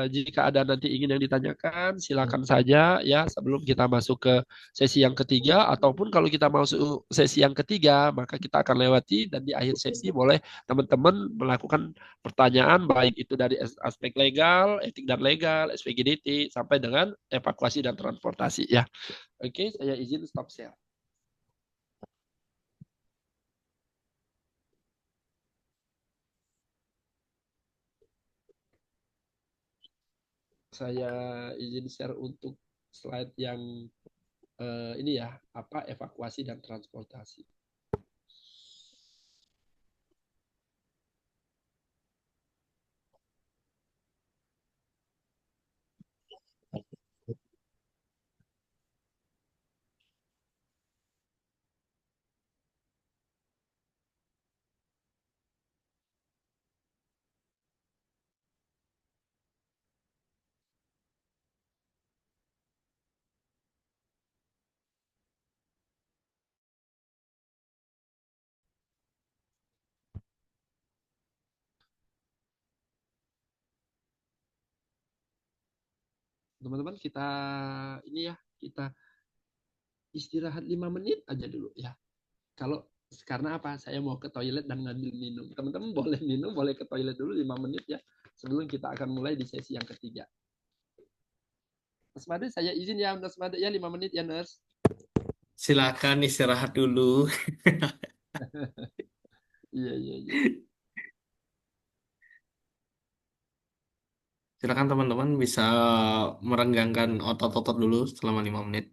Jika ada nanti ingin yang ditanyakan, silakan saja ya sebelum kita masuk ke sesi yang ketiga, ataupun kalau kita masuk sesi yang ketiga, maka kita akan lewati dan di akhir sesi boleh teman-teman melakukan pertanyaan baik itu dari aspek legal, etik dan legal, SPGDT sampai dengan evakuasi dan transportasi ya. Oke, saya izin stop share. Saya izin share untuk slide yang ini ya, apa evakuasi dan transportasi. teman-teman kita ini ya, kita istirahat 5 menit aja dulu ya. Kalau karena apa? Saya mau ke toilet dan ngambil minum. Teman-teman boleh minum, boleh ke toilet dulu 5 menit ya. Sebelum kita akan mulai di sesi yang ketiga. Mas Made, saya izin ya, Mas Made ya 5 menit ya, Nurse. Silakan istirahat dulu. Iya, iya, iya. Silakan teman-teman bisa merenggangkan otot-otot dulu selama 5 menit.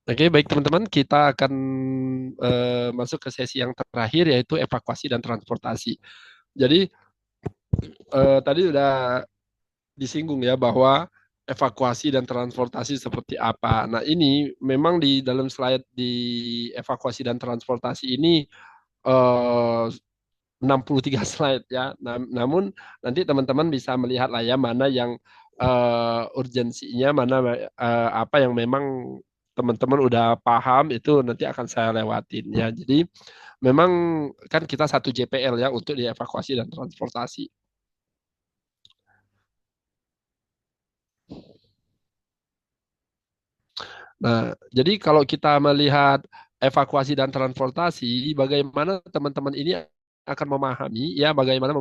Oke, baik teman-teman, kita akan masuk ke sesi yang terakhir yaitu evakuasi dan transportasi. Jadi tadi sudah disinggung ya bahwa evakuasi dan transportasi seperti apa. Nah, ini memang di dalam slide di evakuasi dan transportasi ini 63 slide ya. Namun nanti teman-teman bisa melihat lah ya mana yang urgensinya, mana apa yang memang teman-teman udah paham itu nanti akan saya lewatin ya. Jadi memang kan kita satu JPL ya untuk dievakuasi dan transportasi. Nah, jadi kalau kita melihat evakuasi dan transportasi, bagaimana teman-teman ini akan memahami ya bagaimana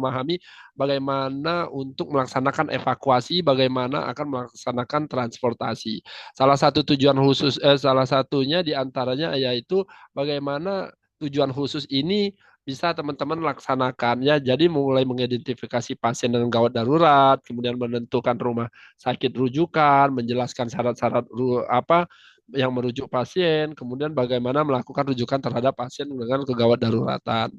untuk melaksanakan evakuasi, bagaimana akan melaksanakan transportasi. Salah satunya diantaranya yaitu bagaimana tujuan khusus ini bisa teman-teman laksanakan ya. Jadi mulai mengidentifikasi pasien dengan gawat darurat, kemudian menentukan rumah sakit rujukan, menjelaskan syarat-syarat apa yang merujuk pasien, kemudian bagaimana melakukan rujukan terhadap pasien dengan kegawat daruratan.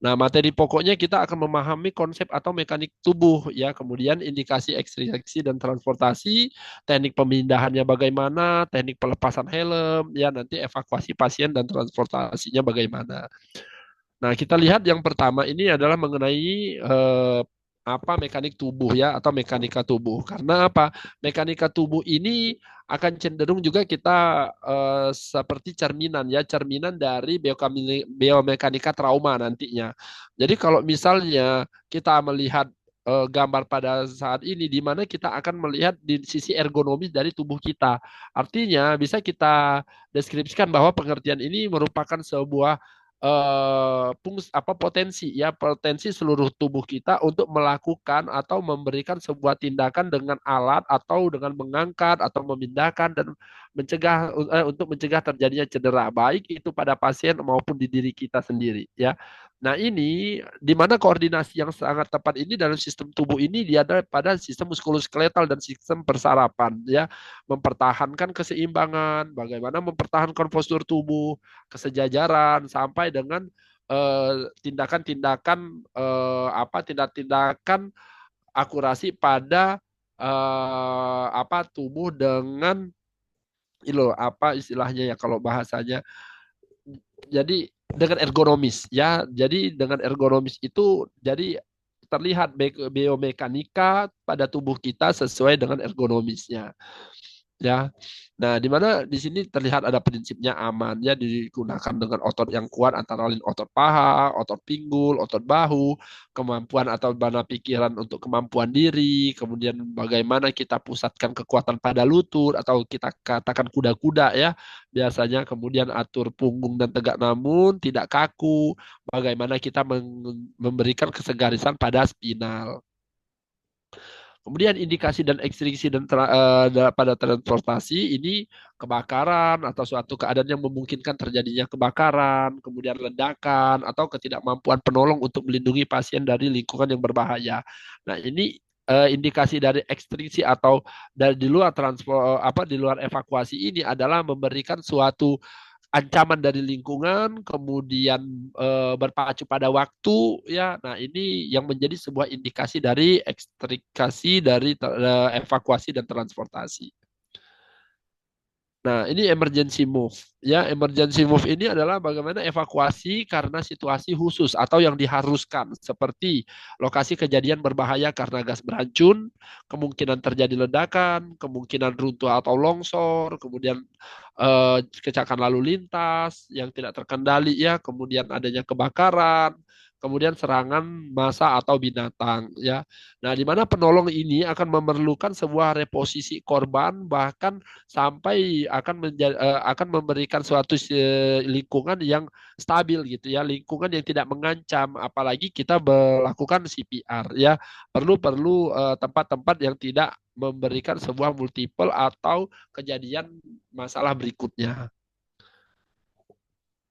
Nah, materi pokoknya kita akan memahami konsep atau mekanik tubuh ya, kemudian indikasi ekstraksi dan transportasi, teknik pemindahannya bagaimana, teknik pelepasan helm, ya nanti evakuasi pasien dan transportasinya bagaimana. Nah, kita lihat yang pertama ini adalah mengenai apa mekanik tubuh ya atau mekanika tubuh. Karena apa? Mekanika tubuh ini akan cenderung juga kita seperti cerminan ya, cerminan dari biomekanika trauma nantinya. Jadi kalau misalnya kita melihat gambar pada saat ini di mana kita akan melihat di sisi ergonomis dari tubuh kita. Artinya bisa kita deskripsikan bahwa pengertian ini merupakan sebuah potensi seluruh tubuh kita untuk melakukan atau memberikan sebuah tindakan dengan alat atau dengan mengangkat atau memindahkan dan untuk mencegah terjadinya cedera baik itu pada pasien maupun di diri kita sendiri ya. Nah, ini di mana koordinasi yang sangat tepat ini dalam sistem tubuh ini dia ada pada sistem muskuloskeletal dan sistem persarapan ya, mempertahankan keseimbangan, bagaimana mempertahankan postur tubuh, kesejajaran sampai dengan tindakan-tindakan tindakan akurasi pada tubuh dengan apa istilahnya ya kalau bahasanya, jadi dengan ergonomis ya, jadi dengan ergonomis itu jadi terlihat biomekanika pada tubuh kita sesuai dengan ergonomisnya ya. Nah, di mana di sini terlihat ada prinsipnya aman ya, digunakan dengan otot yang kuat antara lain otot paha, otot pinggul, otot bahu, kemampuan atau mana pikiran untuk kemampuan diri, kemudian bagaimana kita pusatkan kekuatan pada lutut atau kita katakan kuda-kuda ya. Biasanya kemudian atur punggung dan tegak namun tidak kaku, bagaimana kita memberikan kesegarisan pada spinal. Kemudian indikasi dan ekstriksi pada transportasi ini kebakaran atau suatu keadaan yang memungkinkan terjadinya kebakaran, kemudian ledakan atau ketidakmampuan penolong untuk melindungi pasien dari lingkungan yang berbahaya. Nah, ini indikasi dari ekstriksi atau dari di luar di luar evakuasi ini adalah memberikan suatu ancaman dari lingkungan, kemudian berpacu pada waktu, ya. Nah, ini yang menjadi sebuah indikasi dari ekstrikasi dari evakuasi dan transportasi. Nah, ini emergency move. Ya, emergency move ini adalah bagaimana evakuasi karena situasi khusus atau yang diharuskan, seperti lokasi kejadian berbahaya karena gas beracun, kemungkinan terjadi ledakan, kemungkinan runtuh atau longsor, kemudian kecelakaan lalu lintas yang tidak terkendali ya, kemudian adanya kebakaran, kemudian serangan massa atau binatang ya. Nah, di mana penolong ini akan memerlukan sebuah reposisi korban bahkan sampai akan memberikan suatu lingkungan yang stabil gitu ya, lingkungan yang tidak mengancam, apalagi kita melakukan CPR ya, perlu tempat-tempat yang tidak memberikan sebuah multiple atau kejadian masalah berikutnya.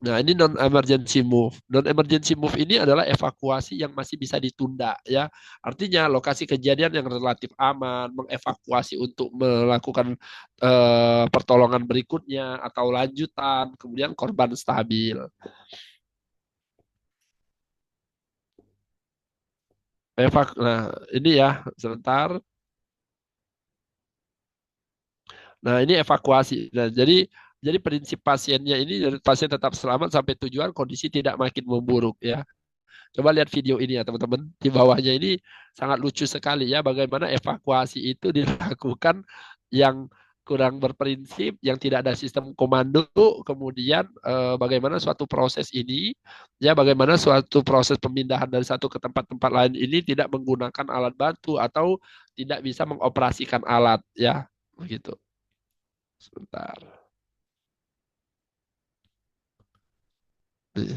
Nah, ini non emergency move. Non emergency move ini adalah evakuasi yang masih bisa ditunda ya. Artinya lokasi kejadian yang relatif aman, mengevakuasi untuk melakukan pertolongan berikutnya atau lanjutan, kemudian korban stabil. Nah, ini ya sebentar. Nah, ini evakuasi. Nah, jadi prinsip pasiennya ini dari pasien tetap selamat sampai tujuan kondisi tidak makin memburuk ya. Coba lihat video ini ya teman-teman. Di bawahnya ini sangat lucu sekali ya bagaimana evakuasi itu dilakukan yang kurang berprinsip, yang tidak ada sistem komando, kemudian bagaimana suatu proses ini, ya bagaimana suatu proses pemindahan dari satu ke tempat-tempat lain ini tidak menggunakan alat bantu atau tidak bisa mengoperasikan alat, ya begitu. Sebentar. Sebentar.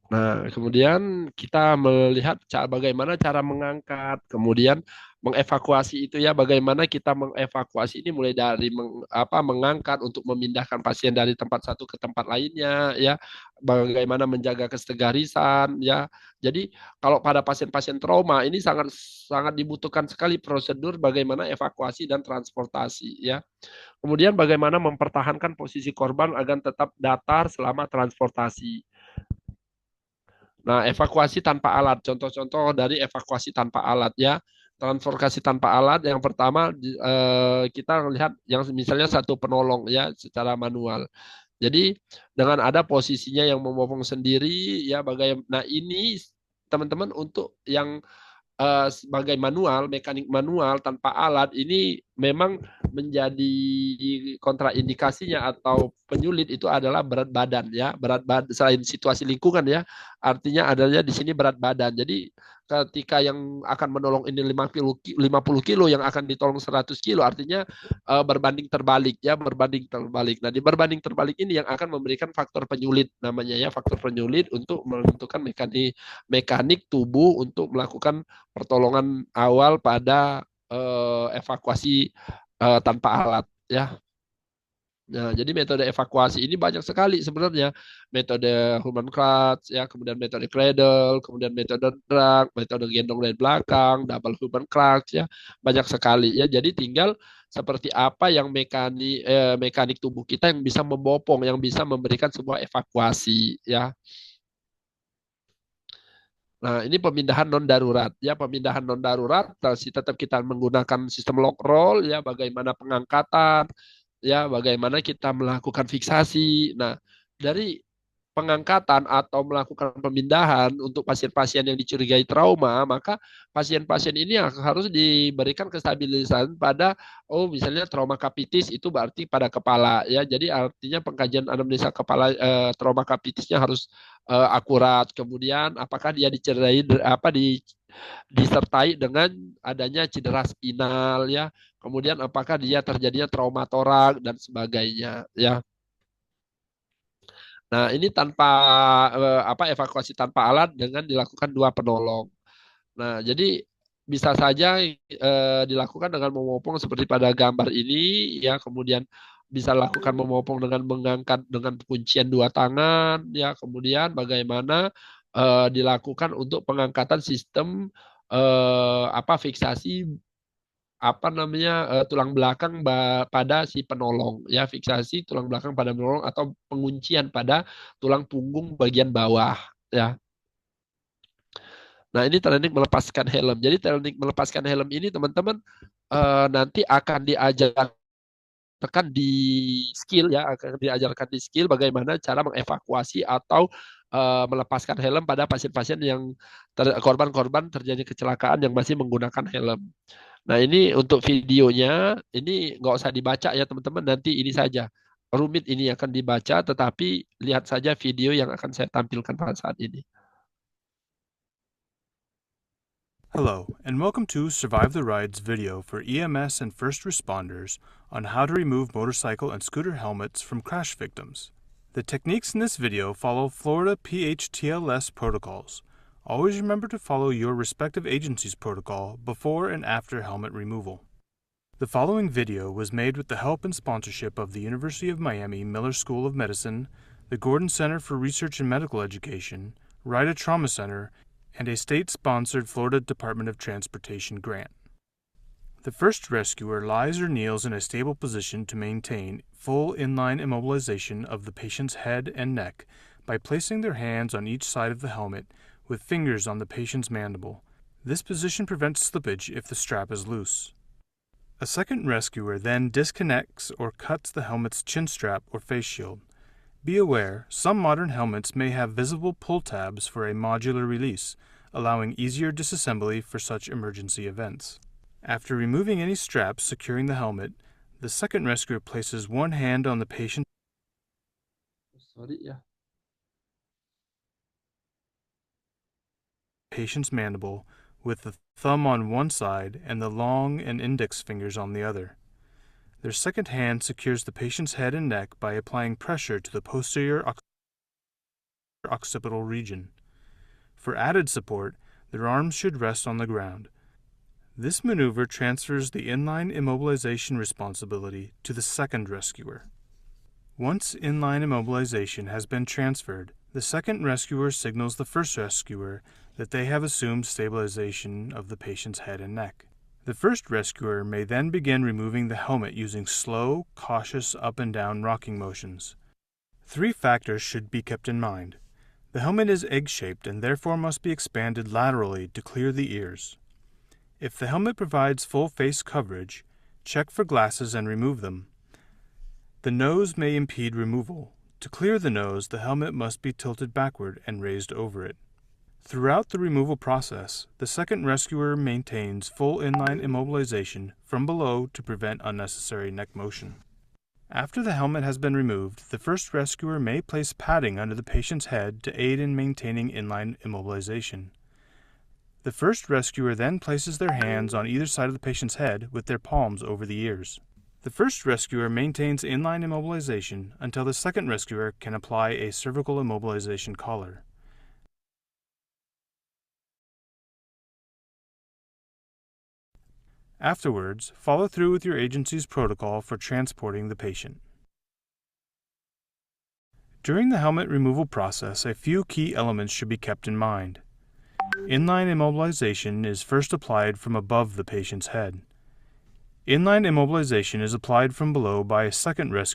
Nah, kemudian kita melihat bagaimana cara mengangkat, kemudian mengevakuasi itu ya, bagaimana kita mengevakuasi ini mulai dari mengangkat untuk memindahkan pasien dari tempat satu ke tempat lainnya ya, bagaimana menjaga kestegarisan ya. Jadi kalau pada pasien-pasien trauma ini sangat sangat dibutuhkan sekali prosedur bagaimana evakuasi dan transportasi ya. Kemudian bagaimana mempertahankan posisi korban agar tetap datar selama transportasi. Nah, evakuasi tanpa alat. Contoh-contoh dari evakuasi tanpa alat ya. Transportasi tanpa alat yang pertama kita lihat yang misalnya satu penolong ya secara manual. Jadi dengan ada posisinya yang memopong sendiri ya bagaimana. Nah, ini teman-teman untuk yang sebagai manual, mekanik manual tanpa alat ini memang menjadi kontraindikasinya atau penyulit itu adalah berat badan ya, berat badan selain situasi lingkungan ya, artinya adanya di sini berat badan. Jadi ketika yang akan menolong ini 50 kilo yang akan ditolong 100 kilo artinya berbanding terbalik ya, berbanding terbalik. Nah, di berbanding terbalik ini yang akan memberikan faktor penyulit namanya ya, faktor penyulit untuk menentukan mekanik tubuh untuk melakukan pertolongan awal pada evakuasi tanpa alat ya. Nah, jadi metode evakuasi ini banyak sekali sebenarnya. Metode human clutch, ya, kemudian metode cradle, kemudian metode drag, metode gendong dari belakang, double human clutch, ya, banyak sekali ya. Jadi tinggal seperti apa yang mekanik tubuh kita yang bisa membopong, yang bisa memberikan sebuah evakuasi, ya. Nah, ini pemindahan non darurat ya, pemindahan non darurat tetap kita menggunakan sistem lock roll ya, bagaimana pengangkatan ya, bagaimana kita melakukan fiksasi. Nah, dari pengangkatan atau melakukan pemindahan untuk pasien-pasien yang dicurigai trauma, maka pasien-pasien ini harus diberikan kestabilisan pada misalnya trauma kapitis itu berarti pada kepala ya. Jadi artinya pengkajian anamnesa kepala trauma kapitisnya harus akurat. Kemudian apakah dia disertai dengan adanya cedera spinal ya. Kemudian apakah dia terjadinya trauma torak dan sebagainya ya. Nah, ini tanpa evakuasi tanpa alat dengan dilakukan dua penolong. Nah, jadi bisa saja dilakukan dengan memopong seperti pada gambar ini ya, kemudian bisa lakukan memopong dengan mengangkat dengan kuncian dua tangan ya, kemudian bagaimana dilakukan untuk pengangkatan sistem fiksasi tulang belakang pada si penolong ya, fiksasi tulang belakang pada penolong atau penguncian pada tulang punggung bagian bawah ya. Nah, ini teknik melepaskan helm. Jadi teknik melepaskan helm ini teman-teman nanti akan diajarkan di skill ya, akan diajarkan di skill bagaimana cara mengevakuasi atau melepaskan helm pada pasien-pasien yang korban-korban terjadi kecelakaan yang masih menggunakan helm. Nah, ini untuk videonya, ini nggak usah dibaca ya teman-teman, nanti ini saja. Rumit ini akan dibaca, tetapi lihat saja video yang akan saya tampilkan pada saat ini. Hello, and welcome to Survive the Rides video for EMS and first responders on how to remove motorcycle and scooter helmets from crash victims. The techniques in this video follow Florida PHTLS protocols. Always remember to follow your respective agency's protocol before and after helmet removal. The following video was made with the help and sponsorship of the University of Miami Miller School of Medicine, the Gordon Center for Research and Medical Education, RIDA Trauma Center, and a state-sponsored Florida Department of Transportation grant. The first rescuer lies or kneels in a stable position to maintain full inline immobilization of the patient's head and neck by placing their hands on each side of the helmet with fingers on the patient's mandible. This position prevents slippage if the strap is loose. A second rescuer then disconnects or cuts the helmet's chin strap or face shield. Be aware, some modern helmets may have visible pull tabs for a modular release, allowing easier disassembly for such emergency events. After removing any straps securing the helmet, the second rescuer places one hand on the patient's mandible with the thumb on one side and the long and index fingers on the other. Their second hand secures the patient's head and neck by applying pressure to the posterior occipital region. For added support, their arms should rest on the ground. This maneuver transfers the inline immobilization responsibility to the second rescuer. Once inline immobilization has been transferred, the second rescuer signals the first rescuer that they have assumed stabilization of the patient's head and neck. The first rescuer may then begin removing the helmet using slow, cautious up and down rocking motions. 3 factors should be kept in mind. The helmet is egg-shaped and therefore must be expanded laterally to clear the ears. If the helmet provides full face coverage, check for glasses and remove them. The nose may impede removal. To clear the nose, the helmet must be tilted backward and raised over it. Throughout the removal process, the second rescuer maintains full inline immobilization from below to prevent unnecessary neck motion. After the helmet has been removed, the first rescuer may place padding under the patient's head to aid in maintaining inline immobilization. The first rescuer then places their hands on either side of the patient's head with their palms over the ears. The first rescuer maintains inline immobilization until the second rescuer can apply a cervical immobilization collar. Afterwards, follow through with your agency's protocol for transporting the patient. During the helmet removal process, a few key elements should be kept in mind. Inline immobilization is first applied from above the patient's head. Inline immobilization is applied from below by a second rescuer